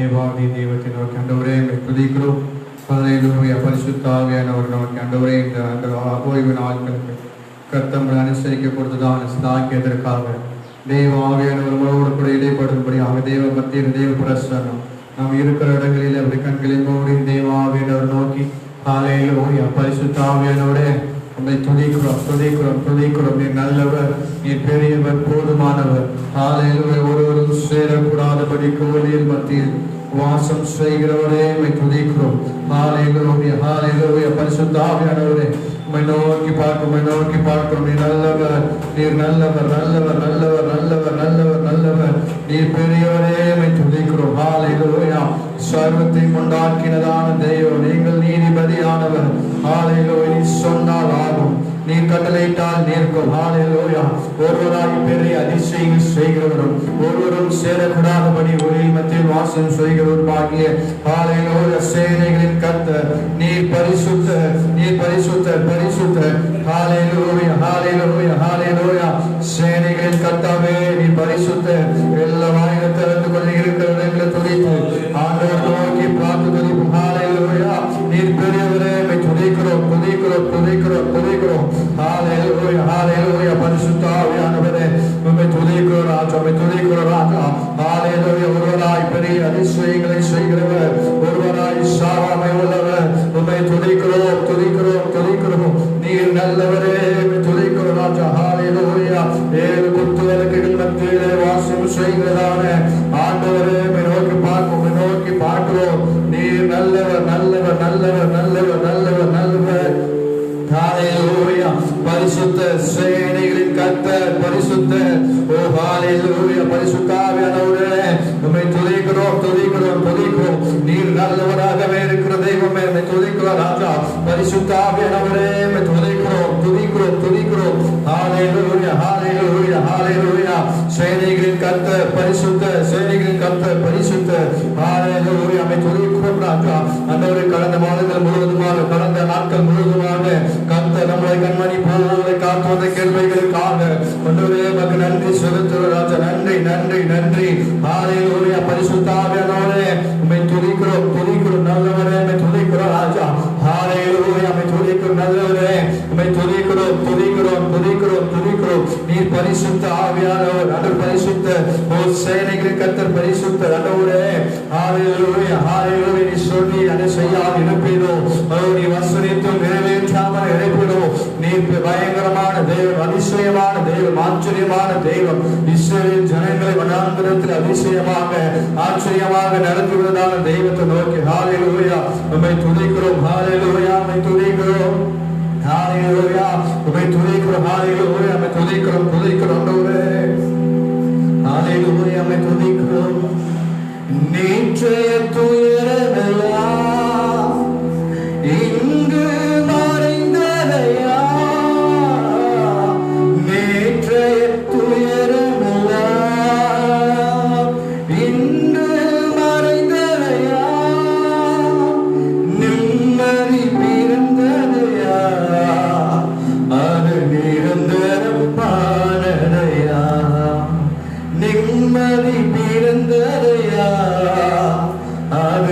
தேவாதி தேவத்தை நோக்கி ஆண்டவரே துதிக்கிறோம். ஹல்லேலூயா. பரிசுத்த ஆவியானவர் நோக்கி ஆண்டவரே இந்த அந்த ஓய்வு நாட்களுக்கு கர்த்தர் அனுசரிக்க கொடுத்ததான ஸ்தாக்கியதற்காக தேவ ஆவியானவர் நம்மளோடு கூட இடைப்படும்படியாக தேவ மத்தியில் தேவ பிரசன்னம் நாம் இருக்கிற இடங்களில் அப்படி கண்களில் மூடி தேவ ஆவியானவர் நோக்கி ஹல்லேலூயா. பரிசுத்த ஆவியானவரே உம்மை துதிக்கிறோம் துதிக்கிறோம் துதிக்கிறோம். நீர் நல்லவர், நீர் பெரியவர், போதுமானவர். ஹல்லேலூயா. ஒருவரும் சேரக்கூடாதபடி கோவிலில் மத்தியில் வாசம் செய்கிறவரே உம்மை துதிக்கிறோம். ஹல்லேலூயா ஹல்லேலூயா. பரிசுத்த ஆவியானவரே உம்மை நோக்கி பார்க்கிறோம். நீர் நல்லவர், நீர் நல்லவர் நல்லவர் நல்லவர் நல்லவர் நல்லவர் நல்லவர். நீர் பெரியவரே உம்மை துதிக்கிறோம். ஹல்லேலூயா. சர்வத்தை உண்டாக்கினதான தெய்வம், நீங்கள் நீதிபதியானவர். ஹல்லேலூயா. நீ சொன்னால் ஆகும், நீ கட்டளையிட்டால் நிற்கும். ஹல்லேலூயா. ஒருவராய் பெரிய அதிசயங்கள் செய்கிறவரும் ஒருவரும் சேரக்கூடாதபடி ஒரே மத்தியில் வாசம் செய்கிறவருமாகிய ஹல்லேலூயா சேனைகளின் கர்த்தர் நீர் பரிசுத்தர், நீர் பரிசுத்தர் பரிசுத்தர். ஹல்லேலூயா ஹல்லேலூயா ஹல்லேலூயா. சேனைகளின் கர்த்தாவே நீர் பரிசுத்தர். எல்லா வாயில திறந்து கொண்டு இருக்கிறவர்களை துதித்து ஆண்டவர் நோக்கி பார்த்து துதிப்போம். ஹல்லேலூயா. நீர் பெரியவரே துதிக்கிறோம் துதிக்கிறோம் துதிக்கிறோம் துதிக்கிறோம். ஹல்லேலூயா ஹல்லேலூயா. பரிசுத்த ஆவியானவரே உம்மை துதிக்கிறோம் ராஜா, உம்மை துதிக்கிறோம் ராஜா. ஹல்லேலூயா. ஒருவராய் பெரிய அதிசயங்களை செய்கிறவர், ஒருவராய் சாவாமை உள்ளவர். உம்மை துதிக்கிறோம் துதிக்கிறோம் துதிக்கிறோம். நீர் நல்லவரே உம்மை துதிக்கிறோம் ராஜா. ஹல்லேலூயா. ஏழு குத்துவிளக்குகள் மத்தியிலே வாசம் செய்கிறதான ஆண்டவரே உம்மை நோக்கி பார்க்கிறோம். நீர் நல்லவர் நல்லவர் நல்லவர் நல்லவர் நல்லவர் நல்லவர். ஹல்லேலூயா. பரிசுத்த சேனைகளின் கர்த்தர் பரிசுத்தர். ஓ ஹல்லேலூயா. பரிசுத்த ஆவியானவரே உம்மை துதிக்கிறோம் துதிக்கிறோம் துதிக்கிறோம். நீர் நல்லவராகவே இருக்கிற தெய்வமே உம்மை துதிக்கிறோம் ராஜா. பரிசுத்த ஆவியானவரே உம்மை துதிக்கிறோம் துதிக்கிறோம் துதிக்கிறோம். ஹல்லேலூயா ஹல்லேலூயா ஹல்லேலூயா. சேனைகளின் கர்த்தர் பரிசுத்தர், சேனைகளின் கர்த்தர் பரிசுத்தர். ஹல்லேலூயா. உம்மை துதிக்கிறோம் ராஜா. ஆண்டவரே கடந்த மாதங்கள் முழுவதுமாக, கடந்த நாட்கள் முழுவதுமாக கர்த்தர் நம்மளை கண்மணி போல காத்து வந்த கேள்விகளுக்காக ஆண்டவரே உமக்கு நன்றி செலுத்துகிறோம் ராஜா. நன்றி நன்றி நன்றி. ஹல்லேலூயா. பரிசுத்த ஆவியானவரே உம்மை துதிக்கிறோம் துதிக்கிறோம் நல்லவரே உம்மை துதிக்கிறோம் ராஜா. ஹல்லேலூயா. உம்மை துதிக்கிறோம் நல்லவரே உம்மை துதிக்கிறோம் துதிக்கிறோம் துதிக்கிறோம் துதிக்கிறோம். நீர் பரிசுத்த ஆவியானவர், ஆண்டவர் பரிசுத்த. ஓ சேனைகளின் கர்த்தர் பரிசுத்த ஆண்டவரே. ஹல்லேலூயா ஹல்லேலூயா. நீ சொல்லி அதை செய்யாமல் இருப்பீரோ, நீ வசனித்து நிறைவேற்றாமல் இருப்பீரோ. நீர் பயங்கரமான தெய்வம், அதிசயமான தெய்வம், ஆச்சரியமான தெய்வம். இஸ்ரவேல் ஜனங்களை வனாந்திரத்தில் அதிசயமாக ஆச்சரியமாக நடத்துவதான தெய்வத்தை நோக்கி ஹல்லேலூயா உம்மை துதிக்கிறோம். ஹல்லேலூயா உம்மை துதிக்கிறோம். ஹல்லேலூயா உம்மை துதிக்கிறோம். ஹல்லேலூயா உம்மை துதிக்கிறோம் துதிக்கிறோம் ஆண்டவரே. ஹல்லேலூயா உம்மை துதிக்கிறோம். நேற்றைய துயரமெல்லாம் இங்கு மறைந்ததையா, நேற்றைய துயரமெல்லாம் இன்று மறைந்ததையா, நிம்மதி பிறந்ததையா, அது நிரந்தரமானதையா, நிம்மதி பிறந்ததையா, அது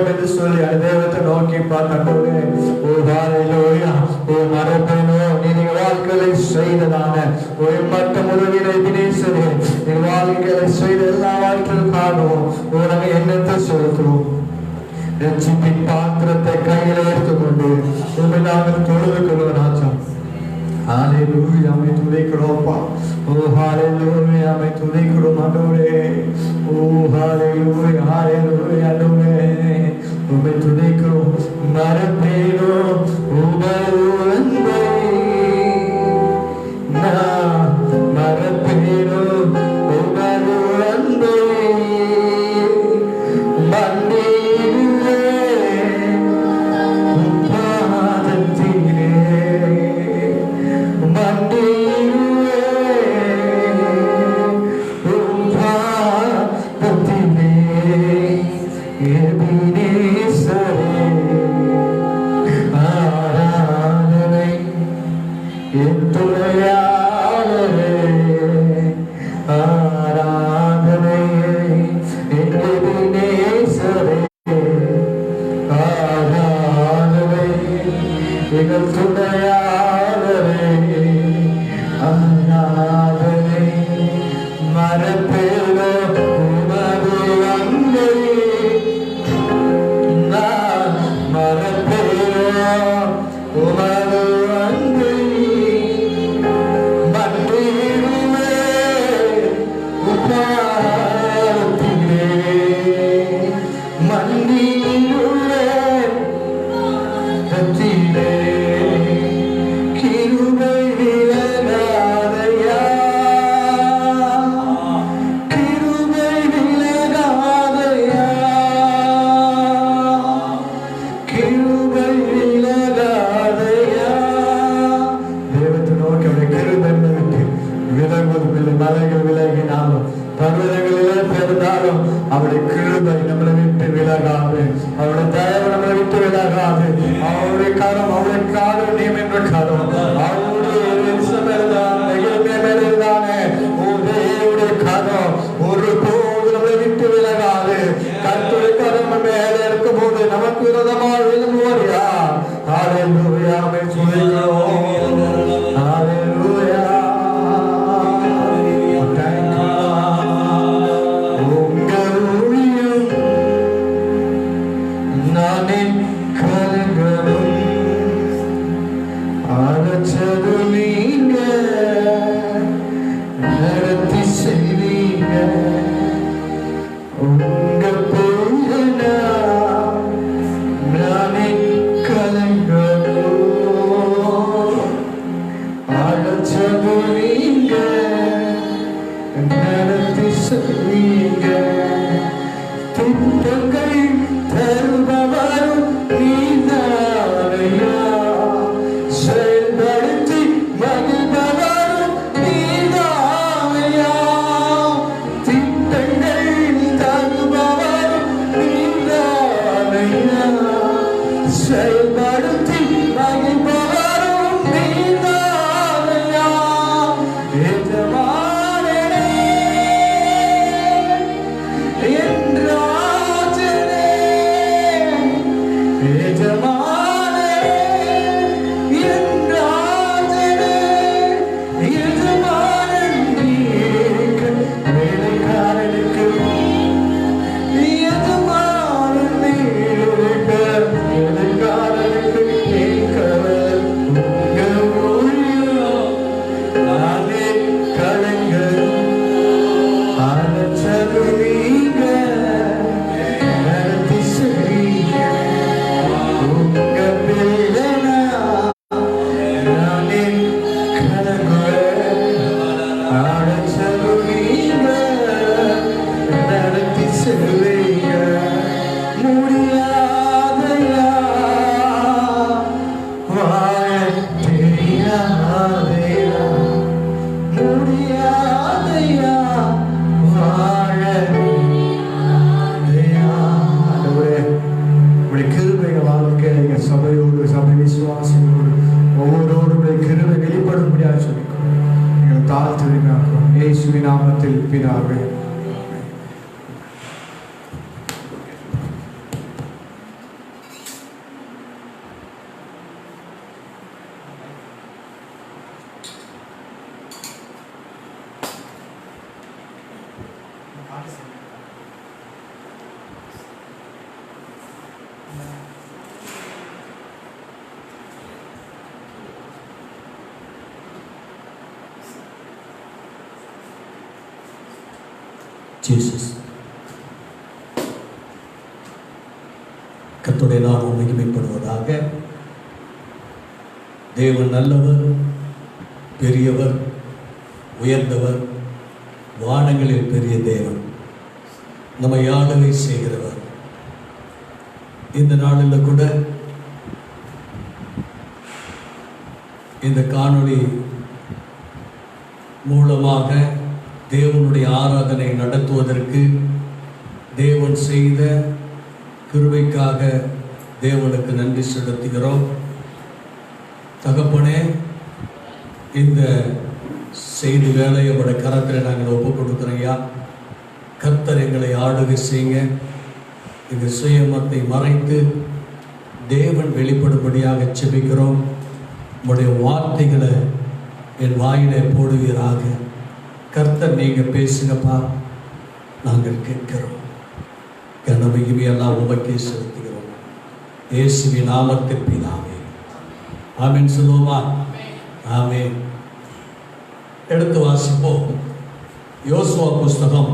வேண்டும் என்று சொல்லி அந்த தெய்வத்தை நோக்கி பார்த்தாண்டவரே, ஓ ஹalleluya, ஓ மரபேனோ நீங்க வாழ்க்கையை செய்ததான ஒரு மட்டம் உறவினை தினேசரே, நீ வாழ்க்கையை செய்த எல்லா வாழ்க்கைகளுக்காகவும் உனக்கு என்னத்தை செலுத்துவோம். ரட்சிப்பின் பாத்திரத்தை கையில் எடுத்துக்கொண்டு உண்மை நாங்கள் தொழுது கொள்வோம் ராஜா. ஹalleluya, அமை துதிக்கிறோம்ப்பா. ஓ ஹalleluya, அமை துதிக்கிறோம் ஆண்டவரே. ஓ ஹalleluya, ஹalleluya ஆண்டவரே, உம்மை துதிக்கிறோம். மரபேனோ உமது அன்பை நான் மரபேனோ உமது அன்பை மன்னிடுவே பாதத்திலே மன்னிடுவே பாதத்திலே எபினேசரே. ஆராதனை என் துணையாளரே, ஆராதனை என் எபினேசரே, ஆராதனை எங்கள் துணையாளரே, ஆராதனை மரபேனோ உமது அன்பை நான் மரபேனோ உமது அன்பை மன்னிடுவே உபாரத்திலே மன்னிடுவே தத்திலே கிருபை விலகாதையா, கிருபை விலகாதையா, கிருபை விலகாதையா. தேவத்தை நோக்கி அவருடைய கிருபை விட்டு விலகுவதில்லை. மலைகள் விலகினாலும் பர்வதங்களிலே பெருந்தாலும் அவருடைய கிருபை நம்மளை விட்டு விலகாது, அவருடைய தயவு நம்மளை விட்டு விலகாது. அவருடைய காலம் அவருடைய காலம் நியமின்ற காலம் அவருடைய காலம் ஒரு போது நம்மளை விட்டு விலகாது. கர்த்தருடைய கரம் மேலே இருக்கும் போது நமக்கு விரோதமாக எழும்புவார் யார்? ஹalleluya, ஆமென் சொல்லுகிறோம். ஹalleluya. இயேசுவின் நாமத்தில் பிதாவே. ஜீசஸ். கர்த்தருடைய நாமம் மகிமைப்படுவதாக. தேவன் நல்லவர், பெரியவர், உயர்ந்தவர், வானங்களில் பெரிய தேவன், நம்மை ஆளுகை செய்கிறவர். இந்த நாளில் கூட இந்த காணொளி மூலமாக தேவனுடைய ஆராதனை நடத்துவதற்கு தேவன் செய்த கிருபைக்காக தேவனுக்கு நன்றி செலுத்துகிறோம். தகப்பனே, இந்த செய்தி வேலையை உடைய கரத்தில் நாங்கள் ஒப்புக் கொடுக்குறோம்யா. கர்த்தர் எங்களை ஆளுகை செய்யுங்க. இந்த சுயமத்தை மறைத்து தேவன் வெளிப்படும்படியாக செபிக்கிறோம். உடைய வார்த்தைகளை என் வாயிலே போடுவீராக. கர்த்தர் நீங்கள் பேசுங்கப்பா, நாங்கள் கேட்கிறோம். கனமையுமையெல்லாம் உமக்கே செலுத்துகிறோம். இயேசுவின் நாமத்தில் பிதாவே, ஆமென் சொல்லுவோமா? ஆமென். எடுத்து வாசிப்போம். யோசுவா புஸ்தகம்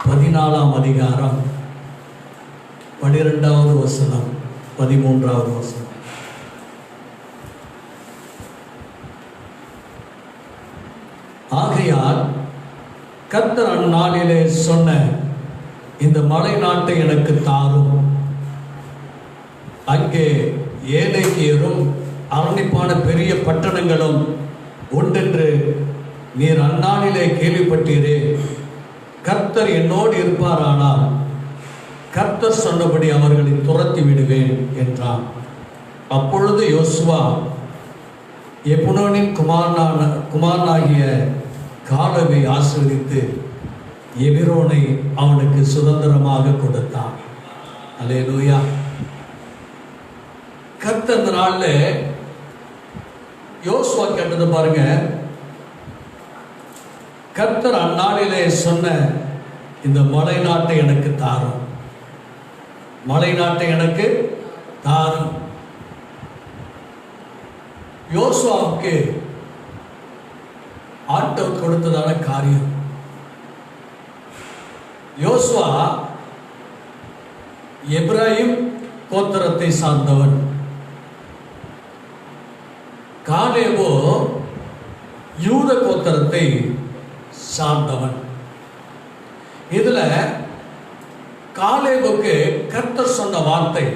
14ஆம் அதிகாரம் 12வது வசனம் 13வது வசனம். ஆகையால் கர்த்தர் அந்நாளிலே சொன்ன இந்த மலை நாட்டை எனக்கு தாரும். அங்கே ஏலேக்கியரும் அரணிப்பான பெரிய பட்டணங்களும் உண்டென்று நீர் அந்நாளிலே கேள்விப்பட்டீரே. கர்த்தர் என்னோடு இருப்பாரானால் கர்த்தர் சொன்னபடி அவர்களை துரத்தி விடுவேன் என்றான். அப்பொழுது யோசுவா எப்புனோனின் குமாரனாகிய காலேபை ஆசீர்வதித்து எபிரோனை அவனுக்கு சுதந்திரமாக கொடுத்தான். அல்லேலூயா. கர்த்தர் இந்த நாளில் யோசுவா கேட்டது பாருங்க. கர்த்தர் அந்நாளிலே சொன்ன இந்த மலை நாட்டை எனக்கு தாரும், மலை நாட்டை எனக்கு தாரும். யோசுவாவுக்கு ஆண்டவர் கொடுத்ததான காரியம். யோசுவா எப்ராயிம் கோத்திரத்தை சார்ந்தவன். காலேபோ யூத கோத்திரத்தை சார்ந்தவன். இதுல காலேபுக்கு கர்த்தர் சொன்ன வார்த்தை,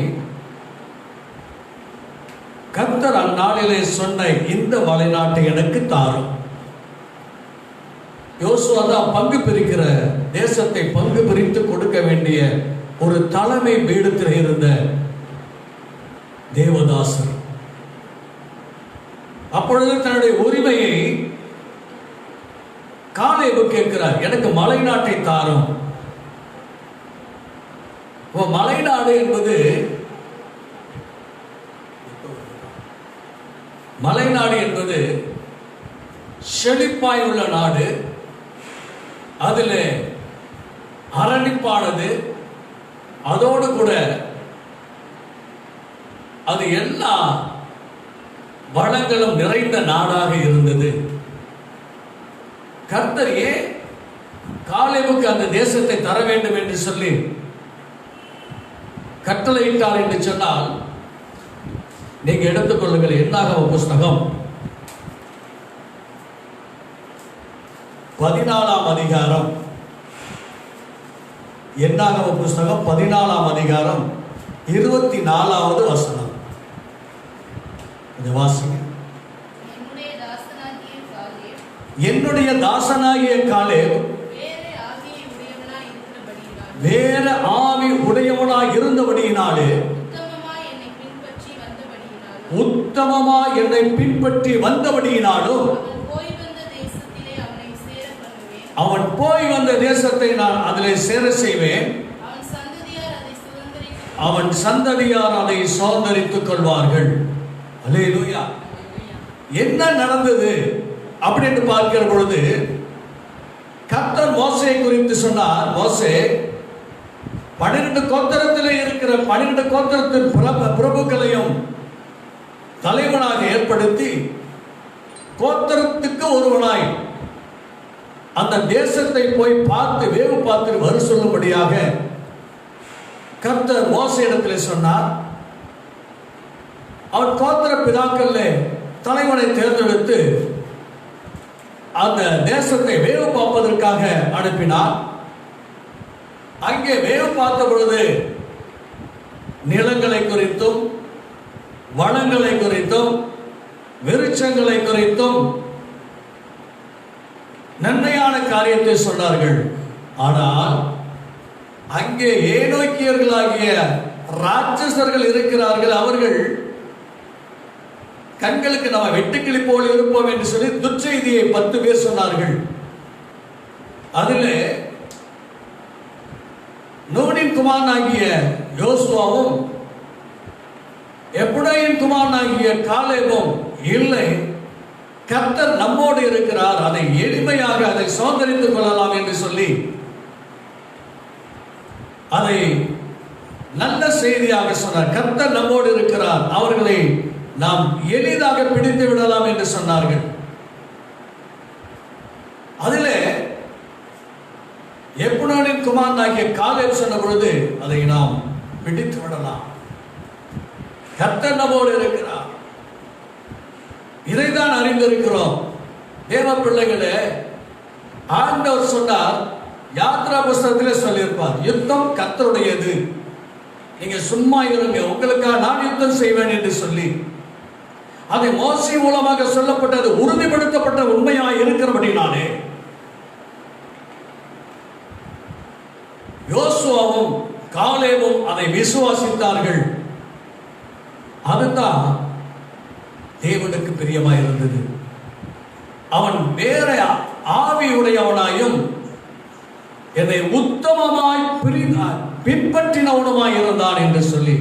கர்த்தர் அந்நாளிலே சொன்ன இந்த மலைநாட்டை எனக்கு தாரும். யோசுவா தான் பங்கு பிரிக்கிற, தேசத்தை பங்கு பிரித்து கொடுக்க வேண்டிய ஒரு தலைமை பீடத்தில் இருந்த தேவதாசர். அப்பொழுது தன்னுடைய உரிமையை காலேபு கேட்கிறார். எனக்கு மலை நாட்டை தாரும். மலைநாடு என்பது, மலைநாடு என்பது செழிப்பாய் உள்ள நாடு. அதில் அரணிப்பானது, அதோடு கூட அது எல்லா வளங்களும் நிறைந்த நாடாக இருந்தது. கர்த்தர் ஏன் காலேபுக்கு அந்த தேசத்தை தர வேண்டும் என்று சொல்லி கட்டளையிட்டார் என்று சொன்னால், நீங்க எடுத்துக்கொள்ளுங்கள். என்னாகம புஸ்தகம் 14ஆம் அதிகாரம், என்னாகம புஸ்தகம் 14ஆம் அதிகாரம் 24வது வசனம். கொஞ்சம் வாசிங்க. என்னுடைய தாசனாகிய காலேப் வேற ஆவி உடையவனாய் இருந்தபடியினாலே, உத்தமமா என்னை பின்பற்றி வந்தபடியினாலும், அவன் போய் வந்த தேசத்தை நான் அதிலே சேர செய்வேன். அவன் சந்ததியார் அதை சுதந்தரித்துக் கொள்வார்கள். அல்லேலூயா. என்ன நடந்தது அப்படின்னு பார்க்கிற பொழுது, கர்த்தர் மோசேயை குறித்து சொன்னார். மோசே 12 கோத்திரத்திலே இருக்கிற 12 கோத்திரத்தின் பிரபுக்களையும் தலைவனாக ஏற்படுத்தி, கோத்திரத்துக்கு ஒருவனாய் அந்த தேசத்தை போய் பார்த்து வேவு பார்த்து வர சொல்லும்படியாக கர்த்தர் மோசேயிடத்தில் சொன்னார். அவர் கோத்திர பிதாக்கள்ல தலைவனை தேர்ந்தெடுத்து அந்த தேசத்தை வேவு பார்ப்பதற்காக அனுப்பினார். அங்கே வேவு பார்த்த பொழுது நிலங்களை குறித்தும் வளங்களை குறித்தும் விருட்சங்களை குறித்தும் நன்மையான காரியத்தை சொன்னார்கள். ஆனால் அங்கே ஏனோக்கியர்களாகிய ராட்சசர்கள் இருக்கிறார்கள். அவர்கள் கண்களுக்கு நம்ம வெட்டுக்கிளி போல் இருப்போம் என்று சொல்லி துச்செய்தியை 10 பேர் சொன்னார்கள். அதில் நூனின் குமாரனாகிய யோசுவாவும் எப்புடையின் குமாரனாகிய காலேபும் இல்லை, கர்த்தர் நம்மோடு இருக்கிறார், அதை எளிமையாக அதை சுதந்திரித்துக் கொள்ளலாம் என்று சொல்லி அதை நல்ல செய்தியாக சொன்னார். கர்த்தர் நம்மோடு இருக்கிறார், அவர்களை நாம் எளிதாக பிடித்து விடலாம் என்று சொன்னார்கள். அதிலே எப்புனோனின் குமாரனாகிய காலேப் சொன்ன பொழுது அதை நாம் பிடித்து விடலாம், கர்த்தர் நம்மோடு இருக்கிறார். இதைதான் அறிந்திருக்கிறோம். தேவ பிள்ளைகளே, ஆண்டவர் சொன்னார், யாத்ரா புஸ்தகத்திலே சொல்லியிருப்பார், யுத்தம் கர்த்தருடையது, நீங்க சும்மா இருங்க, உங்களுக்காக நான் யுத்தம் செய்வேன் என்று சொல்லி அதை மோசே மூலமாக சொல்லப்பட்டது உறுதிப்படுத்தப்பட்ட உண்மையாக இருக்கிறபடினாலே யோசுவாவும் காலேபும் அதை விசுவாசித்தார்கள். அதுதான் தேவனுக்கு பிரியமாய் இருந்தது. அவன் வேற ஆவியுடையவனாயும் என்னை உத்தமமாய் பின்பற்றினவனுமாய் இருந்தான் என்று சொல்லி,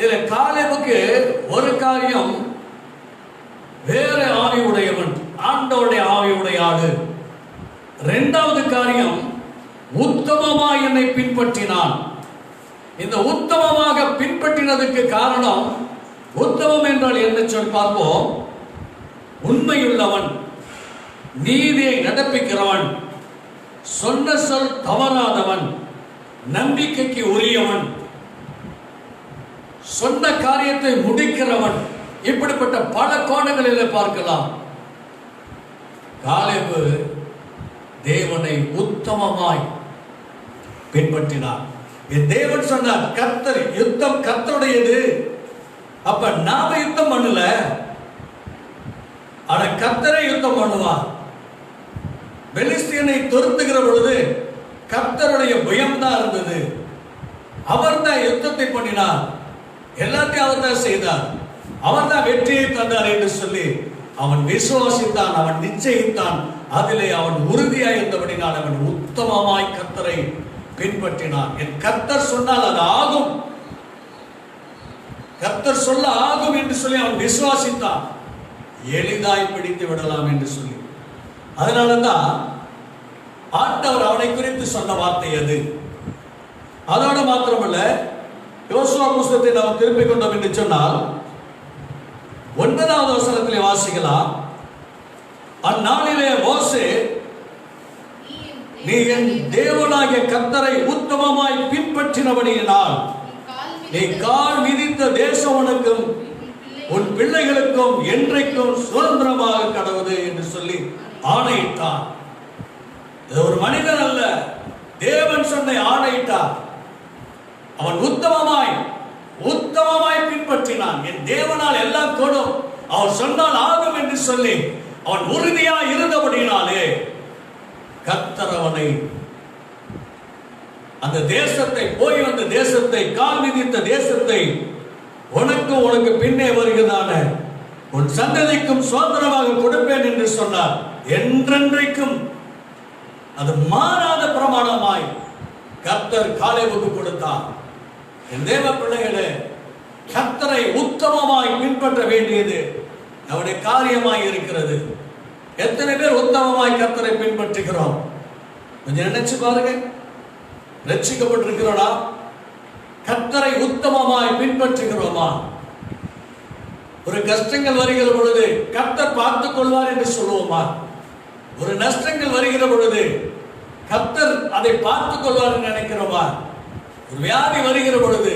இதில் காலேபுக்கு ஒரு காரியம், வேற ஆவியுடையவன், ஆண்டவருடைய ஆவியுடைய ஆடு. இரண்டாவது காரியம், உத்தமமாய் என்னை பின்பற்றினான். இந்த உத்தமமாக பின்பற்றினதுக்கு காரணம், உத்தமம் என்றால் என்ன சொல் பார்ப்போம். உண்மையுள்ளவன், நீதியை நடப்பிக்கிறவன், சொன்ன சொல் தவறாதவன், நம்பிக்கைக்கு உரியவன், சொன்ன காரியத்தை முடிக்கிறவன். இப்படிப்பட்ட பல கோணங்களில் பார்க்கலாம். காலேபு தேவனை உத்தமமாய் பின்பற்றினார். தேவன் சொன்னார், கர்த்தர் யுத்தம் கர்த்தருடையது. அப்ப நாம யுத்தம் பண்ணல, ஆனா கர்த்தரை யுத்தம் பண்ணுவார். பெலிஸ்தியனை துரத்துகிற பொழுது கர்த்தருடைய பயம் தான் இருந்தது. அவர் தான் யுத்தத்தை பண்ணினார், எல்லாத்தையும் அவர் தான் செய்தார், அவர் தான் வெற்றியை தந்தார் என்று சொல்லி அவன் விசுவாசித்தான், அவன் நிச்சயித்தான். அதிலே அவன் உறுதியாய் இருந்தபடினால் அவன் உத்தமமாய் கர்த்தரை பின்பற்றினான். என் கர்த்தர் சொன்னால் அது ஆகும், கர்த்தர் சொல்ல ஆகும் என்று சொல்லி அவன் விசுவாசித்தான். எளிதாய் பிடித்து விடலாம் என்று சொல்லி, அதனாலதான் ஆண்டவர் அவனை குறித்து சொன்ன வார்த்தை அது. அதோடு மாத்திரமல்ல, யோசுவா புஸ்தகத்தை நாம் திருப்பிக் கொண்டோம் என்று சொன்னால் 9வது வசனத்திலே வாசிக்கலாம். அந்நாளிலே மோசே, நீ என் தேவனாகிய கர்த்தரை உத்தமமாய் பின்பற்றினபடியினால் நீ கால் மிதித்த தேசம் உனக்கும் உன் பிள்ளைகளுக்கும் என்றைக்கும் சுதந்திரமாக கடவுது என்று சொல்லி ஆணையிட்டார். இது ஒரு மனிதன் அல்ல, தேவன் சொன்ன ஆணையிட்டார். அவன் உத்தமமாய் பின்பற்றினான். என் தேவனால் எல்லாம் கூடும், அவர் சொன்னால் ஆகும் என்று சொல்லி அவன் உறுதியாய் இருந்தபடினாலே கர்த்தர் அவனை அந்த தேசத்தை போய் அந்த தேசத்தை கால் மிதித்த தேசத்தை உனக்கு பின்னே வருகிறதான உன் சந்ததிக்கும் சுதந்திரமாக கொடுப்பேன் என்று சொன்னார். என்றென்றைக்கும் அது மாறாத பிரமாணமாய் கர்த்தர் காலேபுக்கு கொடுத்தார். என் தேவ பிள்ளைகளே, கர்த்தரை உத்தமமாய் பின்பற்ற வேண்டியது நம்முடைய காரியமாய் இருக்கிறது. எத்தனை பேர் உத்தமமாய் கர்த்தரை பின்பற்றுகிறோம்? கொஞ்சம் நினைச்சு பாருங்க. ரட்சிக்கப்பட்டிருக்கிறோமா? கர்த்தரை உத்தமமாய் பின்பற்றுகிறோமா? ஒரு கஷ்டங்கள் வருகிற பொழுது கர்த்தர் பார்த்துக் கொள்வார் என்று சொல்லுவோமா? ஒரு நஷ்டங்கள் வருகிற பொழுது கர்த்தர் அதை பார்த்துக் கொள்வார் நினைக்கிறோமா? ஒரு வியாதி வருகிற பொழுது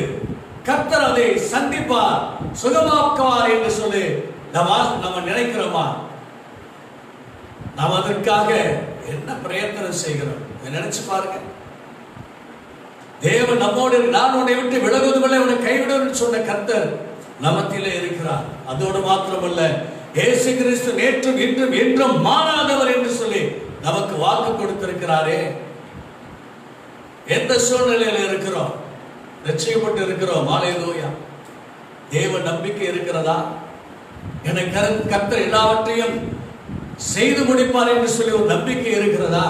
கர்த்தர் அதை சந்திப்பார், சுகமாக்குவார் என்று சொல்லி நம்ம நினைக்கிறோமா? நாம் அதற்காக என்ன பிரயத்தனம் செய்கிறோம் நினைச்சு பாருங்க. தேவன் நம்மோடு, நான் உன்னை விட்டு விலகுவதுமில்லை, உன்னை கைவிடுவேன் சொன்ன கர்த்தர் நமத்திலே இருக்கிறார். அதோடு மாத்திரமல்ல, இயேசு கிறிஸ்து நேற்றும் இன்றும் என்றும் மாறாதவர் என்று சொல்லி நமக்கு வாக்கு கொடுத்திருக்கிறாரே. எந்த சூழ்நிலையில் இருக்கிறோம், ரட்சிக்கப்பட்டு இருக்கிறோம், ஹல்லேலூயா. தேவ நம்பிக்கை இருக்கிறதா? எனக்கு கர்த்தர் எல்லாவற்றையும் செய்து முடிப்பார் என்று சொல்லி ஒரு நம்பிக்கை இருக்கிறதா?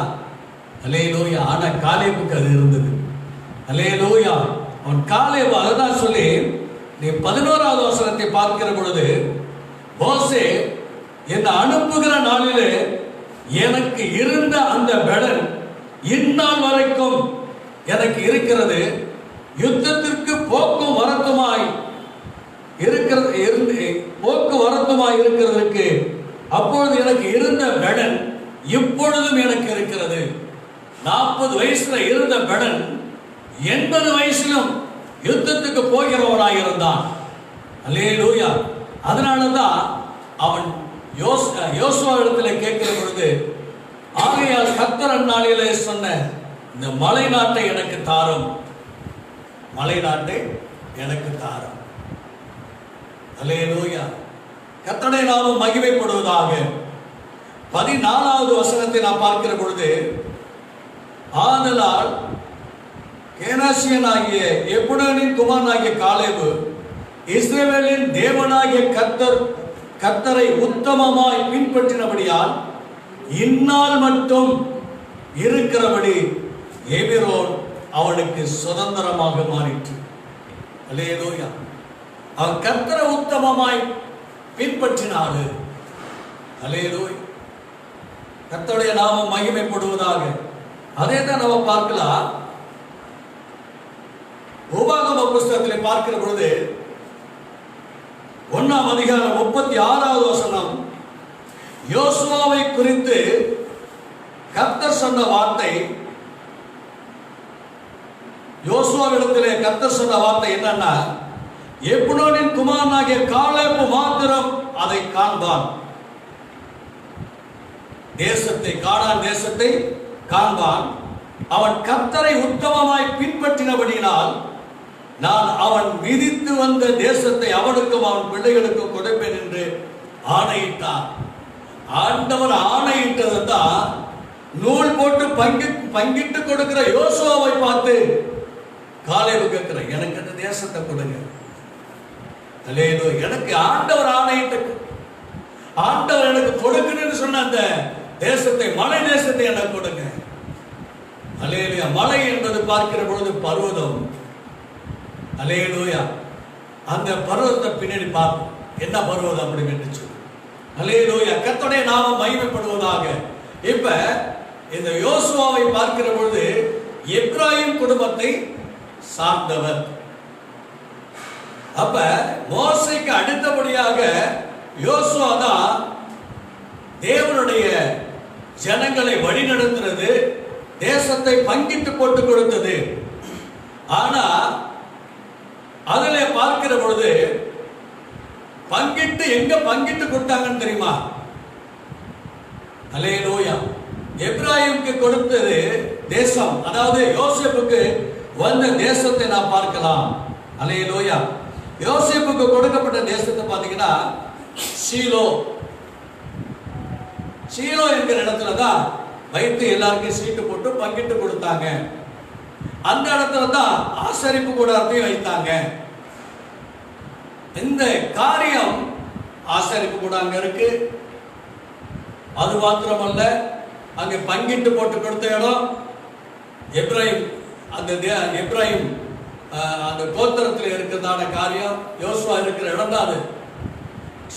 ஹல்லேலூயா. ஆனா காலேபுக்கு அது இருந்தது. ஹல்லேலூயா. அவன் காலேபு அதுதான் சொல்லி நீ 11வது வசனத்தை பார்க்கிற பொழுது, மோசே என்னை அனுப்புகிற நாளிலே எனக்கு இருந்த அந்த பலன் இந்நாள் வரைக்கும் எனக்கு இருக்கிறது. யுத்தத்திற்கு போக்குவரத்துமாய் இருக்கிறதுக்கு அப்பொழுது எனக்கு இருந்த பலன் இப்பொழுதும் எனக்கு இருக்கிறது. 40 வயசுல இருந்த பலன் 80 வயசிலும் யுத்தத்துக்கு போகிறவனாக இருந்தான். அல்லேலூயா. அதனாலதான் அவன் யோசுவா இடத்துல கேட்கிற பொழுது, ஆகையால் கர்த்தர் அந்நாளிலே சொன்ன இந்த மலை நாட்டை எனக்கு தாரும், மலை நாட்டை எனக்கு தாரும். அல்லேலூயா. கர்த்தருடைய நாமம் மகிமைப்படுவதாக. 14வது வசனத்தை நாம் பார்க்கிற பொழுது, ஆதலால் கேனாசியனாகிய எப்புடனின் குமாரனாகிய காலேபு இஸ்ரவேலின் தேவனாகிய கர்த்தரை உத்தமமாய் பின்பற்றினபடியால் இந்நாள் மட்டும் இருக்கிறபடி எபிரோன் அவனுக்கு சுதந்திரமாக மாறிற்று. அல்லேலூயா. அவன் கர்த்தரை உத்தமமாய் பின்பற்றினாரு. அல்லேலூயா. கர்த்தருடைய நாமம் மகிமைப்படுவதாக. அதே தான் நம்ம பார்க்கலாம். உபாகம புஸ்தகத்தில் பார்க்கிற பொழுது 1ஆம் அதிகாரம் 36வது வசனம், யோசுவாவை குறித்து கர்த்தர் சொன்ன வார்த்தை, யோசுவாவிடத்திலே கர்த்தர் சொன்ன வார்த்தை என்னன்னா, எப்புனோனின் குமாரனாகிய காலேபு மாத்திரம் அதை காண்பான், தேசத்தை, கானான் தேசத்தை காண்பான். அவன் கர்த்தரை உத்தமமாய் பின்பற்றினபடியினால் நான் அவன் விதித்து வந்த தேசத்தை அவனுக்கும் அவன் பிள்ளைகளுக்கும் கொடுப்பேன் என்று ஆணையிட்டான். ஆண்டவர் ஆணையிட்டது தான் நூல் போட்டு பங்கிட்டு கொடுக்கிற யோசுவாவை பார்த்து காலேபு கேட்கிற, எனக்கு அந்த தேசத்தை கொடுங்க. அல்லேலூயா. எனக்கு ஆண்டவர் ஆணையிட்ட, ஆண்டவர் எனக்கு கொடுக்கணும்னு சொன்ன அந்த தேசத்தை, மலை தேசத்தை எனக்கு கொடுங்க. அல்லேலூயா. மலை என்பது பார்க்கிற பொழுது பர்வதம். அல்லேலூயா. அந்த பர்வதத்தை பின்னாடி பார்ப்போம், என்ன பர்வதம் அப்படின்னு சொல்லி. அல்லேலூயா. கர்த்தருடைய நாமம் மகிமைப்படுவதாக. இப்ப இந்த யோசுவாவை பார்க்கிற பொழுது எப்ராயிம் குடும்பத்தை சார்ந்தவர். அப்ப மோசேக்கு அடுத்தபடியாக யோசுவா தான் தேவனுடைய ஜனங்களை வழிநடத்துறது, தேசத்தை பங்கிட்டு போட்டு கொடுத்தது. ஆனா அதுல பார்க்கிற பொழுது பங்கிட்டு எங்க பங்கிட்டு கொடுத்தாங்கன்னு தெரியுமா? அல்லேலூயா. எப்ராயிமுக்கு கொடுத்தது தேசம், அதாவது யோசேப்புக்கு வந்த தேசத்தை நாம் பார்க்கலாம். அல்லேலூயா. யோசேப்புக்கு கொடுக்கப்பட்ட தேசத்தை பார்த்தீங்கன்னா சீலோ, சீலோ என்கிற இடத்துல தான் வைத்து எல்லாருக்கும் சீட்டு போட்டு பங்கிட்டு கொடுத்தாங்க. அந்த இடத்துல தான் ஆசரிப்பு கூடாரத்தையும் வைத்தாங்க. இந்த காரியம் ஆசரிப்பு கூட அங்க இருக்கு. அது மாத்திரமல்ல, அங்க பங்கிட்டு போட்டு கொடுத்த இடம் எப்ராயிம், அந்த எப்ராயிம் அந்த கோத்திரத்தில் இருக்கிறதான காரியம், யோசுவா இருக்கிற இடம் தான் அது,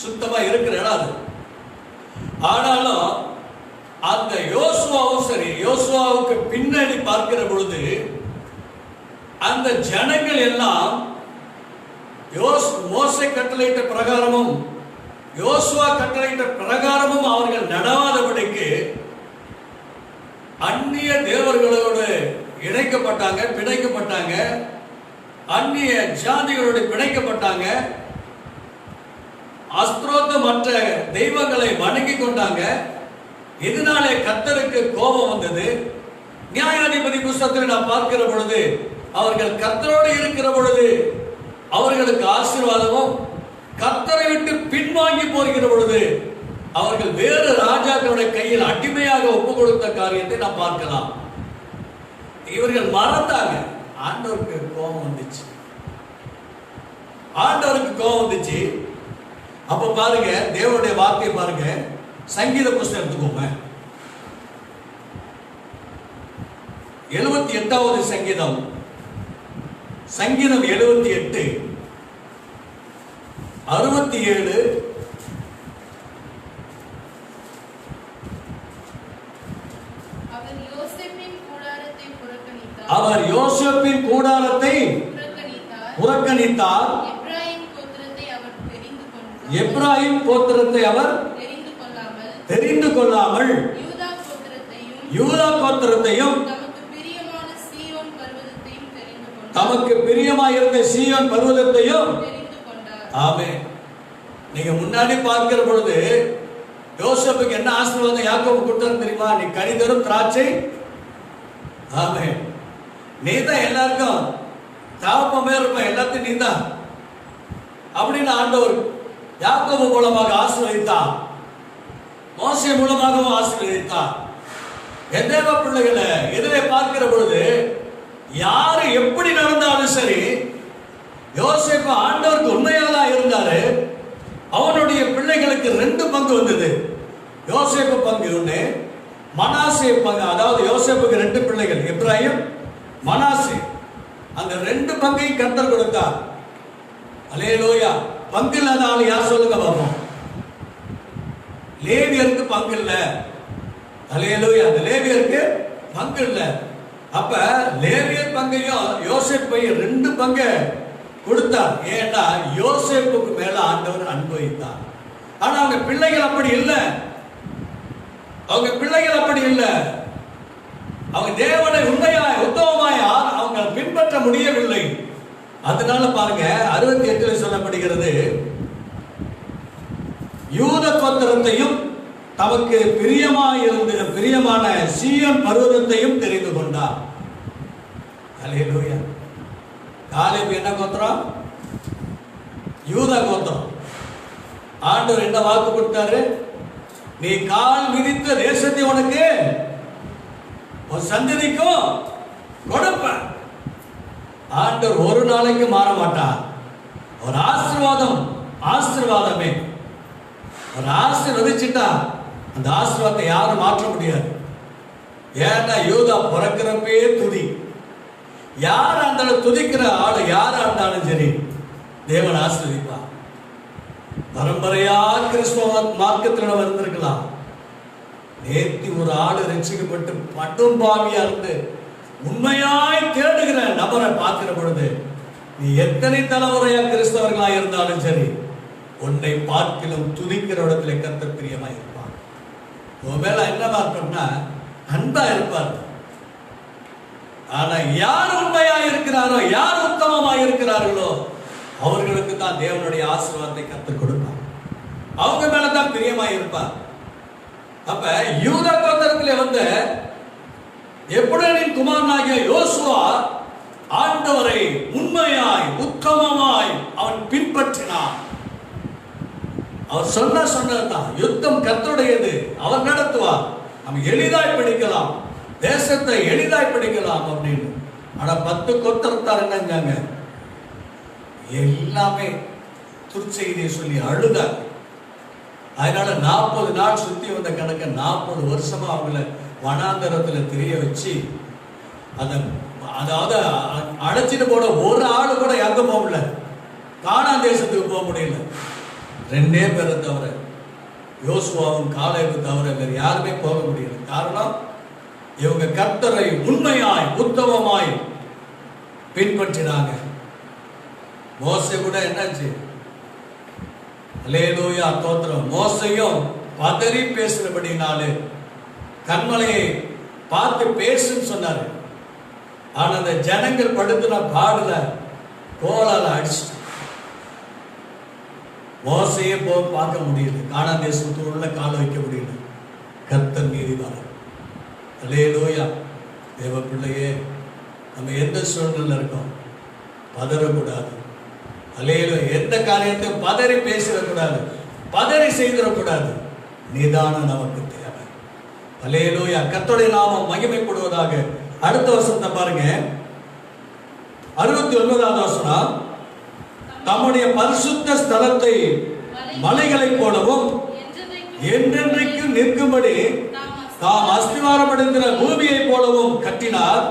சுத்தமா இருக்கிற இடம் அது. ஆனாலும் அந்த யோசுவாவும் சரி, யோசுவாவுக்கு பின்னாடி பார்க்கிற பொழுது அந்த ஜனங்கள் எல்லாம் மோசே கட்டளையிட்ட பிரகாரமும் யோசுவா கட்டளையிட்ட பிரகாரமும் அவர்கள் நடவாதபடிக்கு அந்நிய தேவர்களோடு இணைக்கப்பட்டாங்க, பிணைக்கப்பட்டாங்க. அந்நிய ஜாதிகளோடு பிணைக்கப்பட்டாங்க. அஸ்திரோத்தமற்ற தெய்வங்களை வணங்கி கொண்டாங்க. இதனாலே கர்த்தருக்கு கோபம் வந்தது. நியாயாதிபதி புஸ்தகத்தில் நாம் பார்க்கிற பொழுது அவர்கள் கர்த்தரோடு இருக்கிற பொழுது அவர்களுக்கு ஆசீர்வாதமும், கர்த்தரை விட்டு பின்வாங்கி போகிற பொழுது அவர்கள் வேறு ராஜாக்களுடைய கையில் அடிமையாக ஒப்பு கொடுத்த காரியத்தை நாம் பார்க்கலாம். இவர்கள் மறந்தாங்க. ஆண்டவருக்கு கோபம் வந்துச்சு. ஆண்டவருக்கு கோபம் வந்துச்சு. அப்ப பாருங்க, தேவனுடைய வார்த்தையை பாருங்க. சங்கீத புஸ்தகம் எடுத்துக்கோங்க. 78வது சங்கீதம், சங்கீதம் 78 67. அவர் யோசேப்பின் கூடாரத்தை புறக்கணித்தார். எப்ராயிம் கோத்திரத்தை அவர் தெரிந்து கொள்ளாமல் யூதா கோத்திரத்தையும் தமக்கு பிரியமாயிருந்த சீயோன் பர்வதத்தையும். ஆமென். நீங்க முன்னாடி பார்க்கிற பொழுது யோசேப்புக்கு என்ன ஆசீர்வாதம் யாக்கோபு கொடுத்தாரு தெரியுமா? நீ கனி தரும் திராட்சை. ஆமென். நீ தான் எல்லாருக்கும் தாப்பமே இருப்ப, எல்லாத்தையும் நீ தான் அப்படின்னு ஆண்டவர் யாக்கோபு மூலமாக ஆசீர்வதித்தார். மோசே மூலமாகவும் ஆசீர்வதித்தார். எதேவ பிள்ளைகளை எதிரே பார்க்கிற பொழுது யாரு எப்படி நடந்தாலும் சரி, யோசேப்பு ஆண்டவருக்கு உண்மையாதான் இருந்தாரு. அவனுடைய பிள்ளைகளுக்கு 2 பங்கு வந்தது. யோசேப்பு பங்கு ஒண்ணு, மனாசே பங்கு. அதாவது யோசேப்புக்கு 2 பிள்ளைகள், எப்ராயிம், மனாசே. அந்த 2 பங்கையும் கர்த்தர் கொடுத்தார். அல்லேலூயா. பங்கு இல்லாத ஆள் யார் சொல்லுங்க பார்ப்போம்? லேவியருக்கு பங்கு இல்ல. அல்லேலூயா. அந்த லேவியருக்கு பங்கு இல்ல. அப்ப லேவியர் பங்கையும் யோசேப்பையும் 2 பங்கு கொடுத்தார். ஏன்னா யோசேப்புக்கு மேல ஆண்டவர் அன்பு வைத்தார். ஆனா அவங்க பிள்ளைகள் அப்படி இல்லை. அவங்க பிள்ளைகள் அப்படி இல்லை. அவங்க தேவனை உண்மையாய் உத்தமமாய் அவங்க பின்பற்ற முடியவில்லை. அதனால பாருங்க 68 சொல்லப்படுகிறது, யூத கோத்திரத்தையும் தமக்கு பிரியமான சீயோன் பர்வதத்தையும் தெரிந்து கொண்டார். அல்லேலூயா. காலேப் என்ன கோத்திரம்? யூதா கோத்திரம். ஆண்டவர் என்ன வாக்கு கொடுத்தாரு? நீ கால் மிதித்த தேசத்தை உனக்கு ஒரு சந்ததிக்கும் கொடுப்ப. ஆண்டவர் ஒரு நாளைக்கு மாற மாட்டார். ஒரு ஆசீர்வாதமே. ஒரு ஆசீர்வதிச்சுட்டா அந்த ஆசீர்வாதத்தை யாரும் மாற்ற முடியாது. ஏன்னா யூதா பிறக்கிறப்பே துதி. யார் அந்த துதிக்கிற ஆளு யாரா இருந்தாலும் சரி, தேவன் ஆசீர்வதிப்பார். பரம்பரையா கிறிஸ்தவ மார்க்கத்தில் வந்திருக்கலாம். நேத்தி ஒரு ஆளு ரட்சிக்கப்பட்டு பட்டும் பாவியா இருந்து உண்மையாய் தேடுகிற நபரை பார்க்கிற பொழுது, நீ எத்தனை தலைமுறையா கிறிஸ்தவர்களா இருந்தாலும் சரி, உன்னை பார்க்கிலும் துதிக்கிற இடத்துல கர்த்தர் பிரியமாய் இருப்பார். உன் மேல என்ன பார்த்தோம்னா அன்பா இருப்பார். ஆனா யார் உண்மையா இருக்கிறாரோ, யார் உத்தமமாய் இருக்கிறார்களோ அவர்களுக்கு தான் தேவனுடைய ஆசீர்வாதத்தை கர்த்தர் கொடுப்பார். அவங்க மேலதான் பிரியமாய் இருப்பார். அப்ப யூதா கோத்திரத்திலே வந்த எப்ராயிமின் குமாரனாகிய யோசுவா ஆண்டவரை உண்மையாய் உத்தமமாய் அவன் பின்பற்றினான். அவர் சொன்னதுதான். யுத்தம் கர்த்தருடையது, அவர் நடத்துவார். நம்ம எளிதாய் பிடிக்கலாம், தேசத்தை எளிதாய் பிடிக்கலாம் அப்படின்னு. ஆனா 10 கோத்திரத்தார் என்னங்க எல்லாமே துர்ச்செய்தியை சொல்லி அழுதார். அதனால 40 நாள் சுத்தி வந்த கணக்க 40 வருஷமா அவங்கள வனாந்தரத்துல தெரிய வச்சு அதாவது அடைச்சிட்டு போட ஒரு ஆளு கூட எங்க போக முடியல. கானான் தேசத்துக்கு போக முடியல. 2 பேரை தவிர, யோசுவாவும் காலேபு தவிர வேற யாருமே போக முடியல. காரணம், இவங்க கர்த்தரை உண்மையாய் உத்தமமாய் பின்பற்றினாங்க. மோசே கூட என்னாச்சு? அல்லேலூயா, ஸ்தோத்திரம். மோசையும் பதறி பேசுறபடினாலே கண்மலையை பார்த்து பேசுன்னு சொன்னாரு. ஆனா அந்த ஜனங்கள் படுத்துன பாடுல கோலால அடிச்சு மோசையே போய் பார்க்க முடியல, கானான் தேசத்துள்ள கால வைக்க முடியல. கர்த்தர் நீதிமான். அல்லேலூயா. தேவ பிள்ளையே, நம்ம எந்த சூழ்நிலை இருக்கோம் பதறக்கூடாது. அல்லேலூயா. எந்த காரியத்தையும் பதறி பேசிடக்கூடாது, பதறி செய்திடக்கூடாது. நிதானம் நமக்கு தேவை. அல்லேலூயா. கர்த்தருடைய நாமம் மகிமைப்படுவதாக. அடுத்த வசனத்தை பாருங்க, 69வது வசனம். தம்முடைய பரிசுத்த ஸ்தலத்தை மலைகளைப் போலவும் என்றென்றைக்கும் நிற்கும்படி தாம் அஸ்திவாரப்படுகிற பூமியை போலவும் கட்டினார்.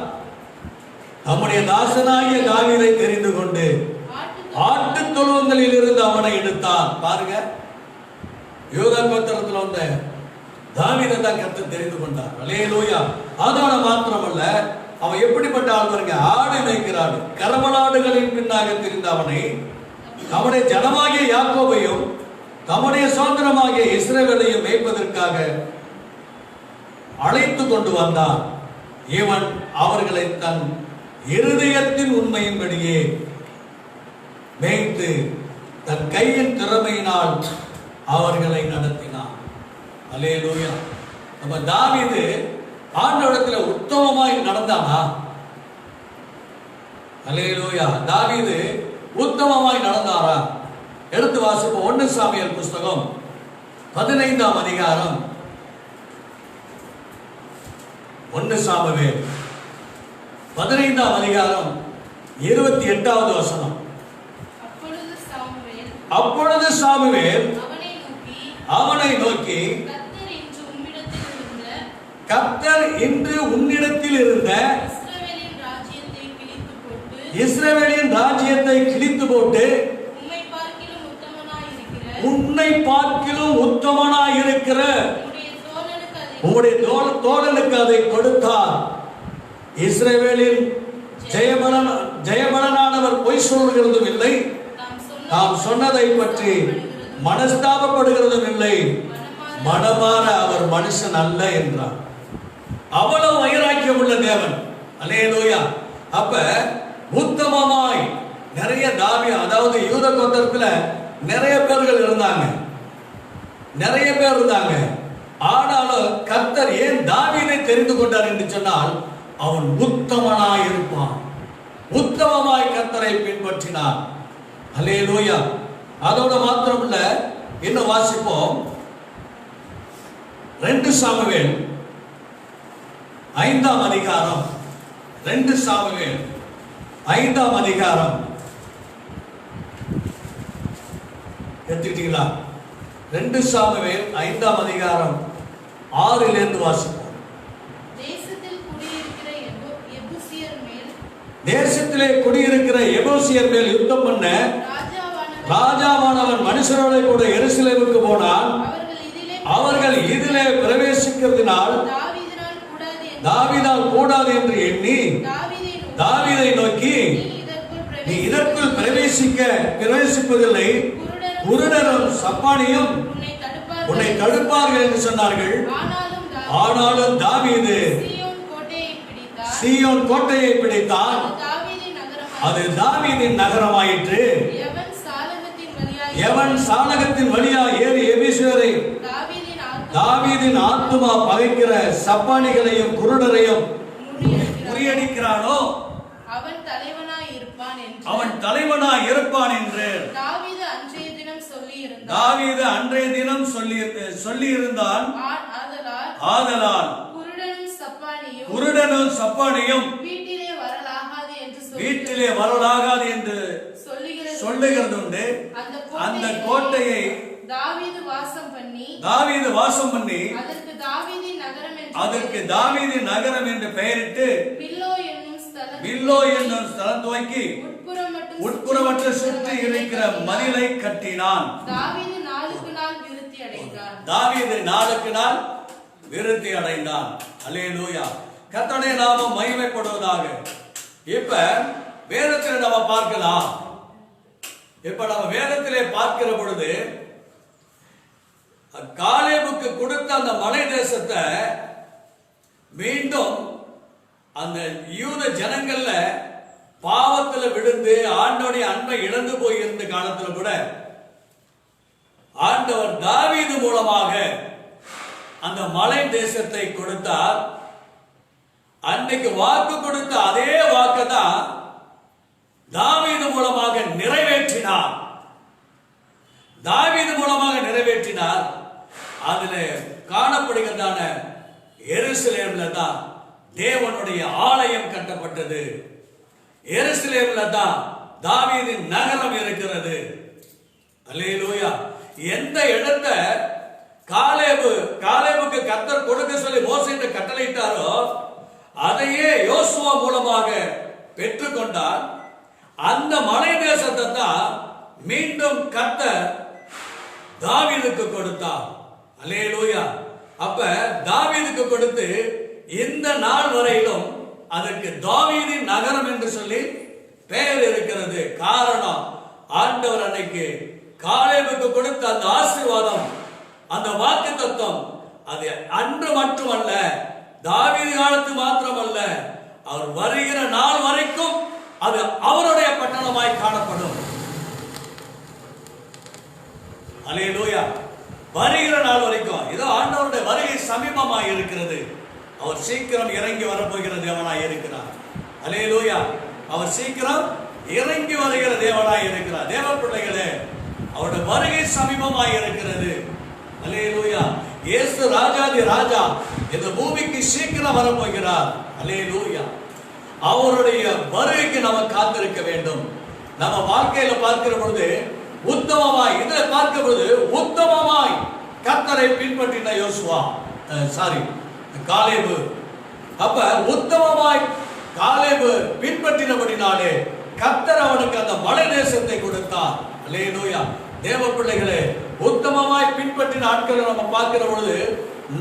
தம்முடைய தாசனாகிய தாவீதை தெரிந்து கொண்டு ஆட்டு தொழுவங்களில் இருந்து அவனை எடுத்தார். பாருங்க, யூதா கோத்திரத்தில் வந்த தாவீதை தான் கர்த்தர் தெரிந்து கொண்டார். அல்லேலூயா. அதோட மாத்திரமல்ல, அவன் எப்படிப்பட்ட ஆள் பாருங்க, ஆடு மேய்க்கிறான். கரமலாடுகளின் பின்னாக தெரிந்த அவனை தம்முடைய ஜனமாகிய யாக்கோபையும் தம்முடைய சுதந்திரமாகிய இஸ்ரவேலையும் மேய்ப்பதற்காக அழைத்து கொண்டு வந்தார். இவன் அவர்களை தன் இருதயத்தின் உண்மையின்படியே மேய்த்து தன் கையின் திறமையினால் அவர்களை நடத்தினார். அல்லேலூயா. நம்ம தாவீது ஆண்டவரிடத்துல உத்தமமாய் நடந்தானா? அல்லேலூயா. தாவீது உத்தமமாய் நடந்தாரா? எடுத்து வாசிப்போம். 1 சாமுவேல் புஸ்தகம் 15ஆம் அதிகாரம். 1 சாமுவேல் 15ஆம் அதிகாரம் 28வது வசனம். அப்பொழுது சாமுவேல் அவனை நோக்கி, கர்த்தர் இன்று உன்னிடத்தில் இருந்த இஸ்ரவேலின் ராஜ்யத்தை கிழித்து போட்டு உன்னை பார்க்கிலும் உத்தமனாய் இருக்கிற உம்முடைய தோழனுக்கு அதை கொடுத்தார். இஸ்ரவேலின் ஜெயபலனானவர் பொய் சொல்கிறதும் இல்லை, தாம் சொன்னதை பற்றி மனஸ்தாபப்படுகிறதும் இல்லை, மனமாற அவர் மனுஷன் அல்ல என்றார். அவ்வளவு வைராக்கியம் உள்ள தேவன். அல்லேலூயா. அப்ப உத்தமமாய் நிறைய அதாவது யூத கோத்திரத்துல நிறைய பேர்கள் இருந்தாங்க, நிறைய பேர் இருந்தாங்க. ஆனாலும் கர்த்தர் ஏன் தாவீதை தெரிந்து கொண்டார் என்று சொன்னால், அவன் உத்தமனாய் இருப்பான். உத்தமமாய் கர்த்தரை பின்பற்றினார். அல்லேலூயா. அதோட மாத்திரம் இல்ல, இன்னும் வாசிப்போம். 2 சாமுவேல் 5ஆம் அதிகாரம். 2 சாமுவேல் 5ஆம் அதிகாரம். எடுத்துக்கிட்டீங்களா? 2 சாமுவேல் 5ஆம் அதிகாரம் 6லிருந்து வாசிப்போம். தேசத்திலே குடியிருக்கிற எபூசியர் மேல் யுத்தம் பண்ண ராஜாவானவன் மனுஷரோட கூட எருசலேமுக்கு போனான். அவர்கள் இதிலே பிரவேசிக்கிறதுனால் தாவீதால் கூடாது என்று எண்ணி தாவீதை நோக்கி, நீ இதற்குள் பிரவேசிப்பதில்லை, குருடரும் சப்பானியும் உன்னை தடுப்பார்கள் என்று சொன்னார்கள். ஆனாலும் தாவீது சீயோன் கோட்டையை பிடித்தான். அது தாவீதின் நகரமாயிற்று. எவன் சாலகத்தின் வழியா ஏறி எபிசேரை தாவீதின் ஆத்துமா பகைக்கிற சப்பானிகளையும் குருடரையும் முறியடிக்கிறானோ அவன் தலைவனாய் இருப்பான் என்று தாவீது அன்றைய தினம் சொல்லியிருந்தான். ஆதலால் குருடனும் சப்பானியும் வீட்டிலே வரலாகாது என்று சொல்லுகிறது உண்டு. அந்த கோட்டையை தாவீது வாசம் பண்ணி அதற்கு தாவீதின் நகரம் என்று பெயரிட்டு மில்லோ என்னும் ஸ்தலம் துவக்கி உட்புறமற்ற சுற்றி இருக்கிற மதிலை கட்டினான். தாவீது நாளுக்கு நாள் விருத்தி அடைந்தான். அல்லேலூயா. கர்த்தருடைய நாமம் மகிமைப்படுவதாக. இப்ப வேதத்தில் நம்ம பார்க்கலாம். இப்ப நம்ம வேதத்திலே பார்க்கிற பொழுது காலேபுக்கு கொடுத்த அந்த மலை தேசத்தை மீண்டும் அந்த யூத ஜனங்கள்ல பாவத்துல விழுந்து ஆண்டவருடைய அன்பை இழந்து போயிருந்த காலத்துல கூட ஆண்டவர் தாவீது மூலமாக அந்த மலை தேசத்தை கொடுத்தார். அன்னைக்கு வாக்கு கொடுத்த அதே வாக்கு தான் தாவீது மூலமாக நிறைவேற்றினார். தாவீது மூலமாக நிறைவேற்றினார். அதுல காணப்படுகிறதான எருசலேம்ல தான் தேவனுடைய ஆலயம் கட்டப்பட்டது. எருசலேம்ல தான் தாவீதின் நகரம் இருக்கிறது. அல்லேலூயா. எந்த இடத்தை காலேபுக்கு கர்த்தர் கொடுக்க சொல்லி மோசேக்கு கட்டளையிட்டாரோ அதையே யோசுவா மூலமாக பெற்றுக்கொண்டார். அந்த மலை தேசத்தை தான் மீண்டும் கர்த்தர் தாவீதுக்கு கொடுத்தார். அல்லேலூயா. அப்ப தாவீதுக்கு கொடுத்து இந்த நாள் வரையிலும் அதற்கு தாவீதின் நகரம் என்று சொல்லி பெயர் இருக்கிறது. காரணம், ஆண்டவர் அன்னைக்கு காலேபுக்கு கொடுத்த அந்த ஆசீர்வாதம், அந்த வாக்குத்தத்தம், அது அன்று மட்டுமல்ல, தாவீது காலத்து மாத்திரமல்ல, அவர் வருகிற நாள் வரைக்கும் அது அவருடைய பட்டணமாய் காணப்படும். அல்லேலூயா. வருகிற நாள் வரைக்கும் இதோ ஆண்டவருடைய வருகை சமீபமாய் இருக்கிறது. அவர் சீக்கிரம் இறங்கி வரப்போகிற தேவனாய் இருக்கிறார். அல்லேலூயா. அவர் சீக்கிரம் இறங்கி வருகிற தேவனாய் இருக்கிறார். தேவ பிள்ளைகளே, அவருடைய வருகை சமீபமாய் இருக்கிறது. அல்லேலூயா. இயேசு ராஜாதி ராஜா இந்த பூமிக்கு சீக்கிரம் வரப்போகிறார். அல்லேலூயா. அவருடைய வருகைக்கு நாம காத்திருக்க வேண்டும். நம்ம வாழ்க்கையில பார்க்கிற பொழுது உத்தமமாய், இதில் பார்க்கிற பொழுது உத்தமமாய் கர்த்தரை பின்பற்றின காலேபு. அப்ப உத்தமமாய் காலேபு பின்பற்றினபடினாலே கர்த்தர் அவனுக்கு அந்த மலை தேசத்தை கொடுத்தார். அல்லேலூயா. தேவ பிள்ளைகளே, உத்தமமாய் பின்பற்றின ஆட்களை நம்ம பார்க்கிற பொழுது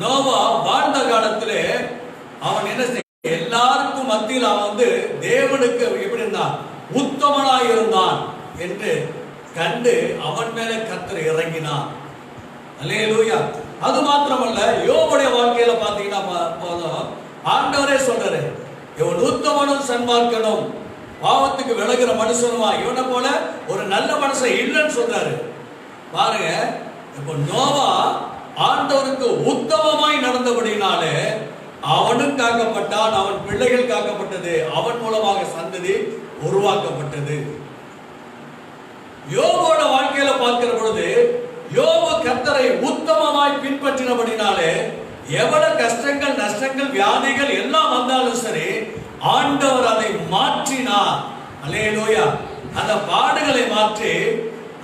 நோவா வாழ்ந்த காலத்திலே அவன் என்ன செய்ய, எல்லாருக்கும் மத்தியில் அவன் தேவனுக்கு எப்படி இருந்தான், உத்தமனாய் இருந்தான் என்று கண்டு அவன் மேல கர்த்தர் இறங்கினான். அல்லேலூயா. அது மாத்திரமல்ல, யோபுடைய வாழ்க்கையில பாத்தீங்கன்னா ஆண்டவரே சொல்றாரு, இவன் உத்தமனும் சன்மார்க்கனும் பாவத்துக்கு விலகிற மனுஷனுமா, இவனை போல ஒரு நல்ல மனுஷன் இல்லைன்னு சொல்றாரு. பாருங்க, இப்ப நோவா ஆண்டவருக்கு உத்தமமாய் நடந்தபடினாலே அவனும் காக்கப்பட்டான், அவன் பிள்ளைகள் காக்கப்பட்டது, அவன் மூலமாக சந்ததி உருவாக்கப்பட்டது. யோபோட வாழ்க்கையில பார்க்கிற பொழுது யோபு கர்த்தரை உத்தமமாய் பின்பற்றினபடினாலே எவ்வளவு கஷ்டங்கள், நஷ்டங்கள், வியாதிகள் எல்லாம் வந்தாலும் சரி, ஆண்டவர் அதை மாற்றினார். அல்லேலூயா. அந்த பாடுகளை மாற்றி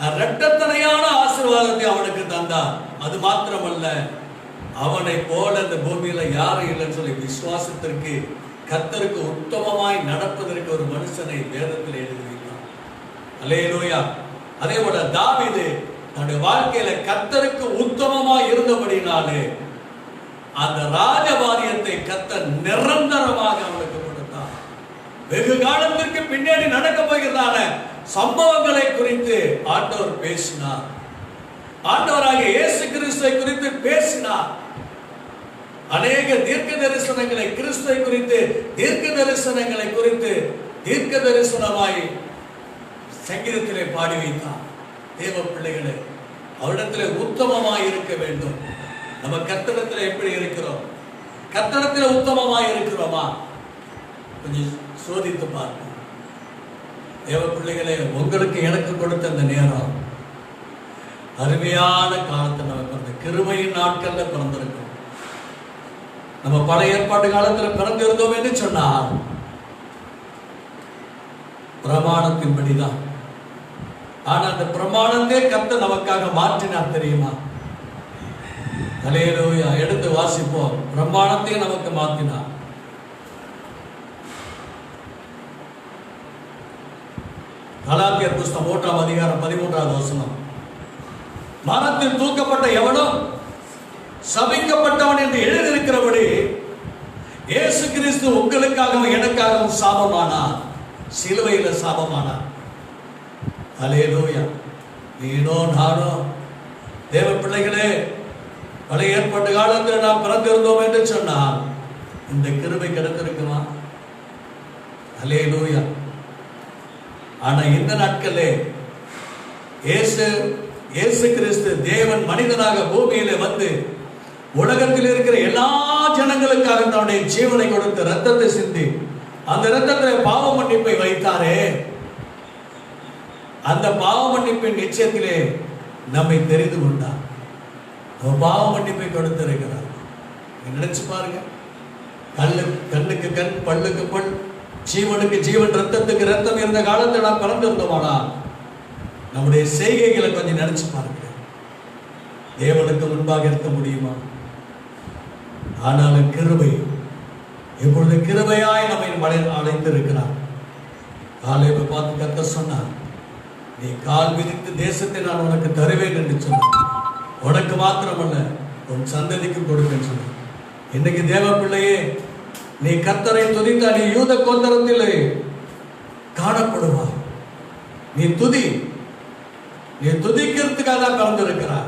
இரட்டத்தனையான ஆசீர்வாதத்தை அவனுக்கு தந்தார். அது மாத்திரமல்ல, அவனை போல இந்த பூமியில யாரும் இல்லைன்னு சொல்லி விசுவாசத்திற்கு கர்த்தருக்கு உத்தமமாய் நடப்பதற்கு ஒரு மனுஷனை வேதத்தில் எழுதினார். அல்லேலூயா. அதே போல தாவீது தன்னுடைய வாழ்க்கையில கர்த்தருக்கு உத்தமமாய் இருந்தபடினாலே அந்த ராஜபாரியத்தை கர்த்தர் நிரந்தரமாக அவனுக்கு கொடுத்தார். வெகு காலத்திற்கு பின்னாடி நடக்க போகிறதான சம்பவங்களை குறித்து ஆண்டவர் பேசினார். ஆண்டவராகிய இயேசு கிறிஸ்துவை குறித்து பேசினார். அநேக தீர்க்க தரிசனங்களை கிறிஸ்துவை குறித்து, தீர்க்க தரிசனங்களை குறித்து தீர்க்க தரிசனமாய் சங்கீதத்திலே பாடி வைத்தார். தேவ பிள்ளைகளே, அவரிடத்தில் உத்தமமாய் இருக்க வேண்டும். நம்ம கர்த்தரிடத்தில் எப்படி இருக்கிறோம்? கர்த்தரிடத்தில் உத்தமமாய் இருக்கிறோமா? கொஞ்சம் சோதித்து பார்ப்போம். தேவ பிள்ளைகளே, உங்களுக்கு எனக்கு கொடுத்த அந்த நேரம் அருமையான காலத்தில் நம்ம பிறந்த கிருபையின் நாட்கள்ல பிறந்திருக்கோம். நம்ம பழைய ஏற்பாட்டு காலத்தில் பிறந்திருந்தோம் என்று சொன்னார் பிரமாணத்தின்படிதான். ஆனா அந்த பிரமாணத்தை கர்த்தர் நமக்காக மாற்றினார் தெரியுமா? அல்லேலூயா. எடுத்து வாசிப்போம். பிரமாணத்தை நமக்கு மாற்றினார். கலாத்தியர் புஸ்தகம் 3ஆம் அதிகாரம் 13வது வசனம். மரத்தில் தூக்கப்பட்ட எவனும் சபிக்கப்பட்டவன் என்று எழுதியிருக்கிறபடி இயேசு கிறிஸ்து உங்களுக்காகவும் எனக்காகவும் சாபமானார். சிலுவையில சாபமானார். அல்லேலூயா. நீனோ நானோ தேவ பிள்ளைகளே, பழைய ஏற்பாட்டு காலத்தில் நாம் பிறந்திருந்தோம் என்று சொன்னார் இந்த கிருபை கிடைத்திருக்குமா? அல்லேலூயா. ஆனா இந்த நாட்களே இயேசு கிறிஸ்து தேவன் மனிதனாக பூமியில வந்து உலகத்தில் இருக்கிற எல்லா ஜனங்களுக்காக தன்னுடைய ஜீவனை கொடுத்து ரத்தத்தை சிந்தி அந்த ரத்தத்தில் பாவ மன்னிப்பை வைத்தாரே, அந்த பாவ மன்னிப்பின் நிச்சயத்திலே நம்மை தெரிந்து கொண்டார். பாவ மன்னிப்பை கொடுத்திருக்கிறார். நினைச்சு பாருங்க. கண்ணுக்கு கண், பல்லுக்கு பல், ஜீவனுக்கு ஜீவன், ரத்தத்துக்கு ரத்தம் இருந்த காலத்தில் நாம் பிறந்திருந்தோமானா நம்முடைய செய்கைகளை கொஞ்சம் நினைச்சு பாருங்க. தேவனுக்கு முன்பாக இருக்க முடியுமா? ஆனாலும் கிருபை இப்பொழுது கிருபையாய் நம்மை அழைத்து இருக்கிறார். காலேபை பார்த்து கர்த்தர் சொன்னார், நீ கால் விதித்து தேசத்தை நான் உனக்கு தருவேன் என்று சொன்னார். உனக்கு மாத்திரமல்ல உன் சந்ததிக்கு கொடுப்பேன் சொன்னார். இன்னைக்கு தேவ பிள்ளையே, நீ கர்த்தரை துதித்தா நீ யூத கோத்திரத்திலே காணப்படுவாய். நீ துதிக்கிறதுக்காக தான் பிறந்திருக்கிறார்.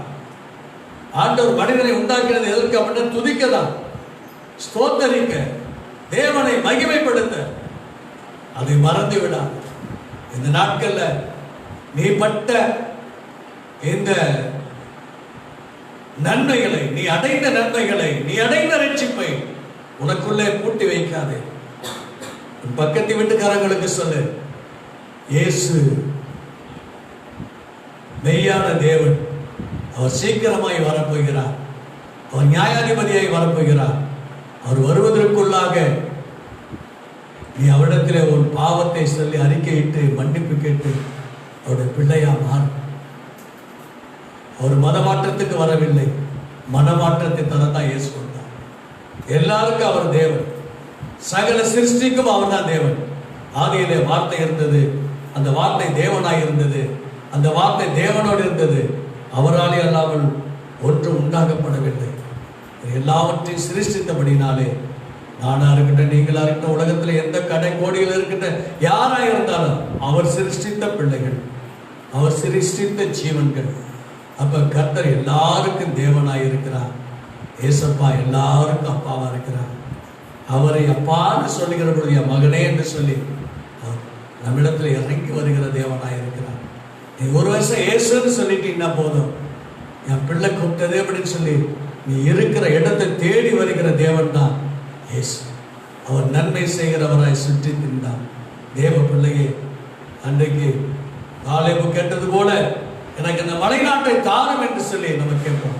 ஆண்டவர் மனிதனை உண்டாக்கினது எதற்கு அப்படின்னா துதிக்கதான், ஸ்தோத்தரிக்க, தேவனை மகிமைப்படுத்த. அதை மறந்து விடா. இந்த நாட்கள்ல நீ பட்ட இந்த நன்மைகளை, நீ அடைந்த நன்மைகளை, நீ அடைந்த ரட்சிப்பை உனக்குள்ளே பூட்டி வைக்காதே. உன் பக்கத்து வீட்டுக்காரங்களுக்கு சொல்லு, இயேசு மெய்யான தேவன். அவர் சீக்கிரமாய் வரப்போகிறார். அவர் நியாயாதிபதியாய் வரப்போகிறார். அவர் வருவதற்குள்ளாக நீ அவரிடத்திலே ஒரு பாவத்தை சொல்லி அறிக்கையிட்டு மன்னிப்பு கேட்டு அவருடைய பிள்ளையா மாறும். அவர் மதமாற்றத்துக்கு வரவில்லை, மனமாற்றத்தை தரத்தான் இயேசு வந்தார். எல்லாருக்கும் அவர் தேவன், சகல சிருஷ்டிக்கும் அவர் தான் தேவன். ஆதியிலே வார்த்தை இருந்தது, அந்த வார்த்தை தேவனாய் இருந்தது, அந்த வார்த்தை தேவனோடு இருந்தது. அவராலே அல்லாமல் ஒன்று உண்டாக்கப்படவில்லை. எல்லாவற்றையும் சிருஷ்டித்தபடினாலே நானா இருக்கட்டும், நீங்களா இருக்கட்டும், உலகத்தில் எந்த கடை கோடியில் இருக்கட்டும், யாரா இருந்தாலும் அவர் சிருஷ்டித்த பிள்ளைகள், அவர் சிருஷ்டித்த ஜீவன்கள். அப்ப கர்த்தர் எல்லாருக்கும் தேவனாய் இருக்கிறார். ஏசப்பா எல்லாருக்கும் அப்பாவா இருக்கிறார். அவரை அப்பான்னு சொல்லுகிற பொழுது என் மகனே என்று சொல்லி நம்மிடத்துல இறங்கி வருகிற தேவனாய் இருக்கிறார். நீ ஒரு வருஷம் ஏசுன்னு சொல்லிட்டீங்கன்னா போதும், என் பிள்ளை கூப்பிட்டதே அப்படின்னு சொல்லி நீ இருக்கிற இடத்தை தேடி வருகிற தேவன் தான் இயேசு. அவர் நன்மை செய்கிறவராய் சுற்றி தின்றார். தேவ பிள்ளையே, அன்றைக்கு காலேபு கேட்டது போல எனக்கு இந்த மலைநாட்டை தாரும் என்று சொல்லி நம்ம கேட்போம்.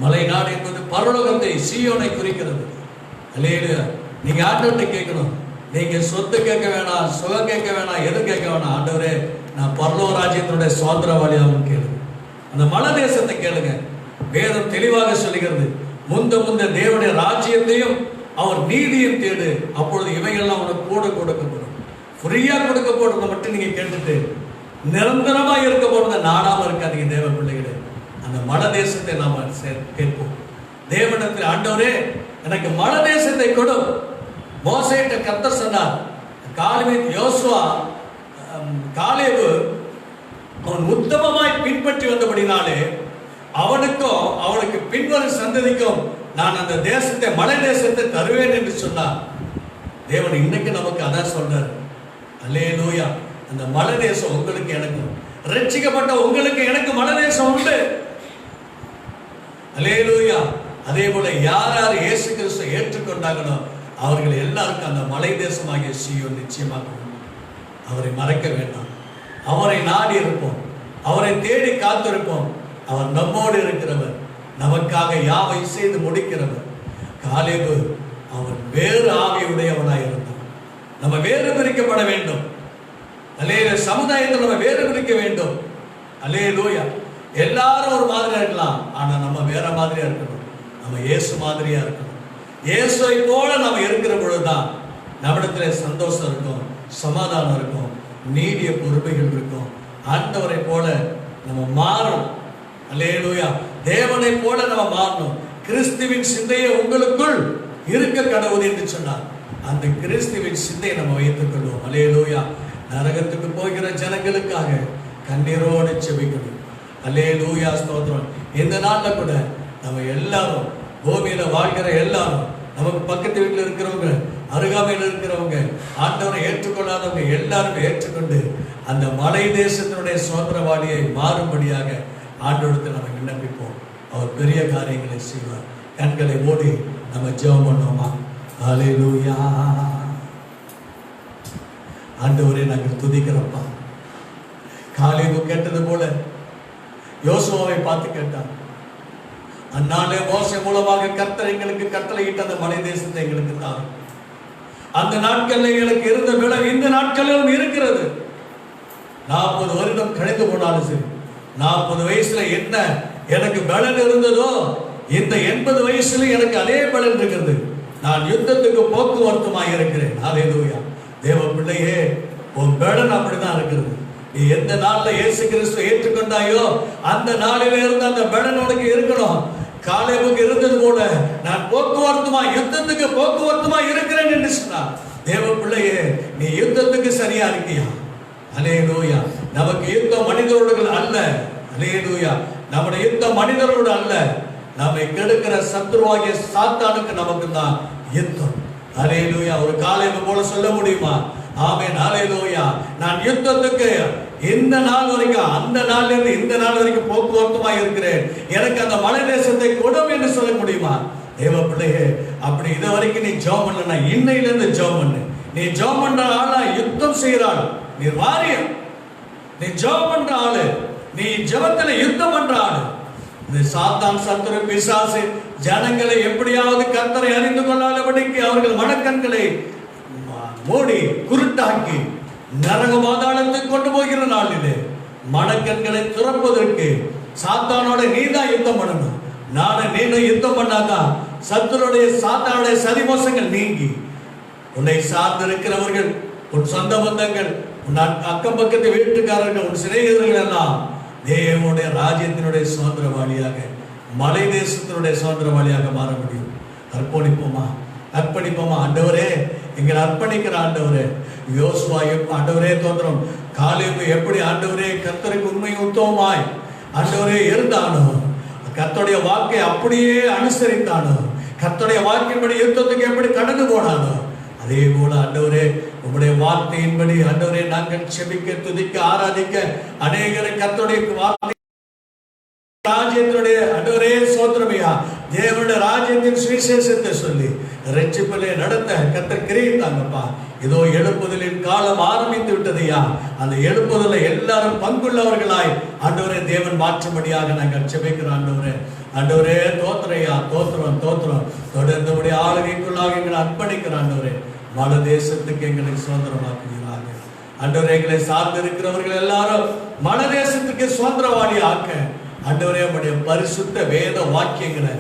மலைநாடு என்பது பரலோகத்தை, சீயோனை குறிக்கிறது. அல்லேலூயா. நீங்க ஆண்டவர்கிட்ட கேட்கணும். நீங்க சொத்து கேட்க வேணாம், சுகம் கேட்க வேணாம், எது கேட்க வேணாம். ஆண்டவரே, நான் பரலோக ராஜ்யத்தினுடைய சுதந்திரவாளியாகவும் கேளுங்க. அந்த மலை தேசத்தை கேளுங்க. வேதம் தெளிவாக சொல்லுகிறது, முந்த தேவனுடைய ராஜ்யத்தையும் அவர் நீதியும் தேடு, அப்பொழுது இவைகள்லாம் உனக்கு கூட கொடுக்கப்படும். ஃப்ரீயா கொடுக்கப்படுறத மட்டும் நீங்க கேட்டுட்டு நிரந்தரமா இருக்க போறத நாடாம இருக்காதீங்க தேவ பிள்ளைகளே. அந்த மலை தேசத்தை நாம கேட்போம். தேவனிடத்தில், ஆண்டவரே எனக்கு மலை தேசத்தை கொடு. மோசேட்ட கர்த்தர் சொன்னார், காலேபு அவன் உத்தமமாய் பின்பற்றி வந்தபடினாலே அவனுக்கும் அவனுக்கு பின்வரும் சந்ததிக்கும் நான் அந்த தேசத்தை, மலை தேசத்தை தருவேன் என்று சொன்னார். தேவன் இன்னைக்கு நமக்கு அதான் சொல்றார். அல்லேலூயா. அந்த மலை தேசம் உங்களுக்கு எனக்கும், ரட்சிக்கப்பட்ட உங்களுக்கு எனக்கு மலை தேசம் உண்டு. அல்லேலூயா. அதே போல யார் யார் இயேசு கிறிஸ்துவை ஏற்றுக்கொண்டாங்களோ அவர்கள் எல்லாருக்கும் அந்த மலை தேசமாகிய சீயோன் நிச்சயமாக உண்டு. அவரை மறக்க வேண்டாம். அவரை நாடி இருப்போம், அவரை தேடி காத்திருப்போம். அவர் நம்மோடு இருக்கிறவர், நமக்காக யாவை செய்து முடிக்கிறவர். காலேபு அவன் வேறு ஆவியுடையவனாய் இருந்தான். நம்ம வேறு பிரிக்கப்பட வேண்டும். அல்லேலூயா. சமுதாயத்தில் நம்ம வேறு பிரிக்க வேண்டும். அல்லேலூயா. எல்லாரும் ஒரு மாதிரியா இருக்கலாம், ஆனா நம்ம வேற மாதிரியா இருக்கணும். நம்ம இயேசு மாதிரியா இருக்கணும். இயேசுவை போல நம்ம இருக்கிற பொழுதுதான் நம்மிடத்துல சந்தோஷம் இருக்கும், சமாதானம் இருக்கும், நீடிய பொறுமைகள் இருக்கும். ஆண்டவரை போல நம்ம மாறணும். அல்லேலூயா. தேவனை போல நம்ம மாறணும். கிறிஸ்துவின் சிந்தையை உங்களுக்குள் இருக்க கடவுள் என்று சொன்னார். அந்த கிறிஸ்துவின் சிந்தையை நம்ம வைத்துக் கொள்வோம். அல்லேலூயா. நரகத்துக்கு போகிற ஜனங்களுக்காக கண்ணீரோடு செபிக்கணும். அல்லேலூயா. ஸ்தோத்திரம். இந்த நாள்ல கூட நம்ம எல்லாரும், பூமியில வாழ்கிற எல்லாரும் நமக்கு பக்கத்து வீட்டில் இருக்கிறவங்க, அருகாமையில் இருக்கிறவங்க, ஆண்டவரை ஏற்றுக்கொள்ளாதவங்க எல்லாரும் ஏற்றுக்கொண்டு அந்த மலை தேசத்தினுடைய சுதந்திரவாளியை மாறும்படியாக ஆண்டவரத்தில் நம்ம விண்ணப்பிப்போம். அவர் பெரிய காரியங்களை செய்வார். கண்களை மூடி நம்ம ஜெபம் பண்ணுவோமா? ஹல்லேலூயா. ஆண்டவரே, நாங்கள் துதிக்கிறோம்ப்பா. காலேபு கேட்டது போல யோசுவாவை பார்த்து கேட்டான். அந்நாளே மோசே மூலமாக கர்த்தர் எங்களுக்கு கட்டளையிட்ட அந்த மலை தேசத்தை எங்களுக்கு தான். அந்த நாட்களில் எங்களுக்கு இருந்த விளைவு இந்த நாட்களிலும் இருக்கிறது. 40 வருடம் கழிந்து போனாலும் சரி, 40 வயசுல என்ன எனக்கு பலன் இருந்ததோ இந்த 80 வயசுல எனக்கு அதே பலன் இருக்கிறது. நான் யுத்தத்துக்கு போக்குவரத்துமாய் இருக்கிறேன். ஹல்லேலூயா. தேவ பிள்ளையே, உன் பலன் அப்படிதான் இருக்கிறது. நீ எந்த நாள்ல இயேசு கிறிஸ்துவை ஏற்றுக்கொண்டாயோ அந்த நாளில இருந்து அந்த பலன் உனக்கு இருக்கணும். காலேபுக்கு இருந்தது போல நான் போக்குவரத்துமா யுத்தத்துக்கு போக்குவரத்துமா இருக்கிறேன் என்று சொன்னார். தேவ பிள்ளையே, நீ யுத்தத்துக்கு சரியா இருக்கியா? ஹல்லேலூயா. நமக்கு யுத்தம் மனிதரோடு அல்ல. ஹல்லேலூயா. நம்முடைய யுத்தம் மனிதரோடு அல்ல. நம்மை கெடுக்கிற சத்துருவாகிய சாத்தானுக்கு நமக்கு தான் யுத்தம். ஹல்லேலூயா. ஒரு காலேபு போல சொல்ல முடியுமா? ஆமென். ஹல்லேலூயா. நான் யுத்தத்துக்கு இந்த நாள் வரைக்கும், அந்த நாள்ல இருந்து இந்த நாள் வரைக்கும் போக்குவரத்துமாய் இருக்கிறேன். எனக்கு அந்த மலை தேசத்தை கொடும் என்று சொல்ல முடியுமா? தேவ பிள்ளையே, அப்படி இது வரைக்கும் நீ ஜெபம் பண்ணலன்னா இன்னையில இருந்து ஜெபம் பண்ணு. நீ ஜெபம் பண்ற ஆளா யுத்தம் செய்யறாள். நீ வாரியம். நீ ஜெபம் பண்ற ஆளு. நீ ஜெபத்துல யுத்தம் பண்ற ஆளு. இந்த சாத்தான், சத்துரு, பிசாசு ஜனங்களை எப்படியாவது கர்த்தரை அறிந்து கொள்ளாதபடிக்கு அவர்கள் மனக்கண்களை மூடி குருட்டாக்கி நரக பாதாளத்துக்கு கொண்டு போகிற நாளிலே மனக்கண்களை துறப்பதற்கு சாத்தானோட நீதான் யுத்தம் பண்ணணும். நானும் நீனும் யுத்தம் பண்ணாக்கா சத்துருடைய சாத்தானுடைய சதிமோசங்கள் நீங்கி உன்னை சார்ந்து இருக்கிறவர்கள், உன் சொந்த பந்தங்கள், உன் அக்கம் பக்கத்து வீட்டுக்காரர்கள், உன் சிநேகிதர்கள் எல்லாம் தேவனுடைய ராஜ்யத்தினுடைய சுதந்திரவாளியாக, மலை தேசத்தினுடைய சுதந்திரவாளியாக மாற முடியும். அர்ப்பணிப்போமா? அர்ப்பணிப்போமா? ஆண்டவரே, எங்களை அர்ப்பணிக்கிற ஆண்டவரே. யோசுவா ஆண்டவரே தோன்றும். காலேபு எப்படி ஆண்டவரே கர்த்தருக்கு உண்மை உத்தமமாய் ஆண்டவரே இருந்தானோ, கர்த்தருடைய வாக்கை அப்படியே அனுசரித்தானோ, கர்த்தருடைய வாக்கின்படி யுத்தத்துக்கு எப்படி கடந்து போனானோ, அதே போல ஆண்டவரே உங்களுடைய வார்த்தையின்படி ஆண்டவரே நாங்கள் செபிக்க, துதிக்க, ஆராதிக்க அநேகரை கர்த்தருடைய வார்த்தை ராஜ்யத்தினுடைய ஆண்டவரே சோத்திரமையா தேவனுடைய ராஜ்யத்தின் சுவிசேஷத்தை சொல்லி ரட்சிப்பிலே நடத்த கர்த்தர் கிரியித்தாங்கப்பா. இதோ எழுப்புதலின் காலம் ஆரம்பித்து விட்டதையா. அந்த எழுப்புதலை எல்லாரும் பங்குள்ளவர்களாய் ஆண்டவரே தேவன் மாற்றும்படியாக நாங்கள் செபிக்கிறோம். ஆண்டவரே, ஆண்டவரே தோத்திரையா, தோத்திரம் தோத்திரம். தொடர்ந்து ஆளுகைக்குள்ளாக எங்களை அர்ப்பணிக்கிற ஆண்டவரே, மல தேசத்துக்கு எங்களை சுதந்திரமாக்குகிறாங்க. ஆண்டவரே, எங்களை சார்ந்து இருக்கிறவர்கள் எல்லாரும் மல தேசத்துக்கு சுதந்திரவாளி ஆக்க ஆண்டவரே உம்முடைய பரிசுத்த வேத வாக்கியங்களை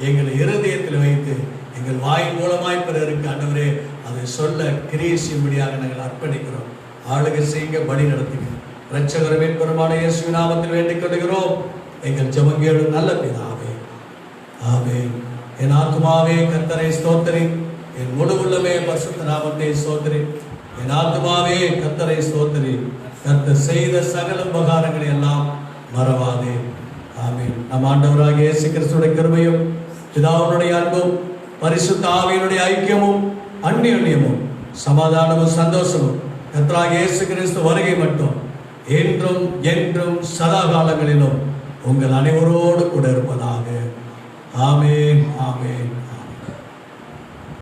எங்கள் இருதயத்தில் வைத்து எங்கள் வாயின் மூலமாய் பிறருக்கு ஆண்டவரே அதை சொல்ல கிரியை செய்யும்படியாக நாங்கள் அர்ப்பணிக்கிறோம். ஆளுகை செய்யுங்க, வழி நடத்துங்க. இரட்சகர் மீட்பருமான இயேசுவின் நாமத்தில் வேண்டிக் கொள்கிறோம் எங்கள் ஜெபங்கேளு நல்ல பிதாவே. ஆமென். என் ஆத்துமாவே கர்த்தரை ஸ்தோத்திரி, என் முழு உள்ளமே பரிசுத்த நாமத்தை ஸ்தோத்திரி. என் ஆத்துமாவே கர்த்தரை ஸ்தோத்திரி, கர்த்தர் செய்த சகல உபகாரங்களை எல்லாம் மறவாதே. ஆமென். நம் ஆண்டவராகிய இயேசு கிறிஸ்துவின் கிருபையும் பிதாவினுடைய அன்பும் பரிசுத்த ஆவியினுடைய ஐக்கியமும் அந்யோன்யமும் சமாதானமும் சந்தோஷமும் கர்த்தராகிய இயேசு கிறிஸ்து வருகை மட்டும் என்றும் என்றும் சதா காலங்களிலும் உங்கள் அனைவரோடு கூட இருப்பதாக. ஆமென். ஆமென்.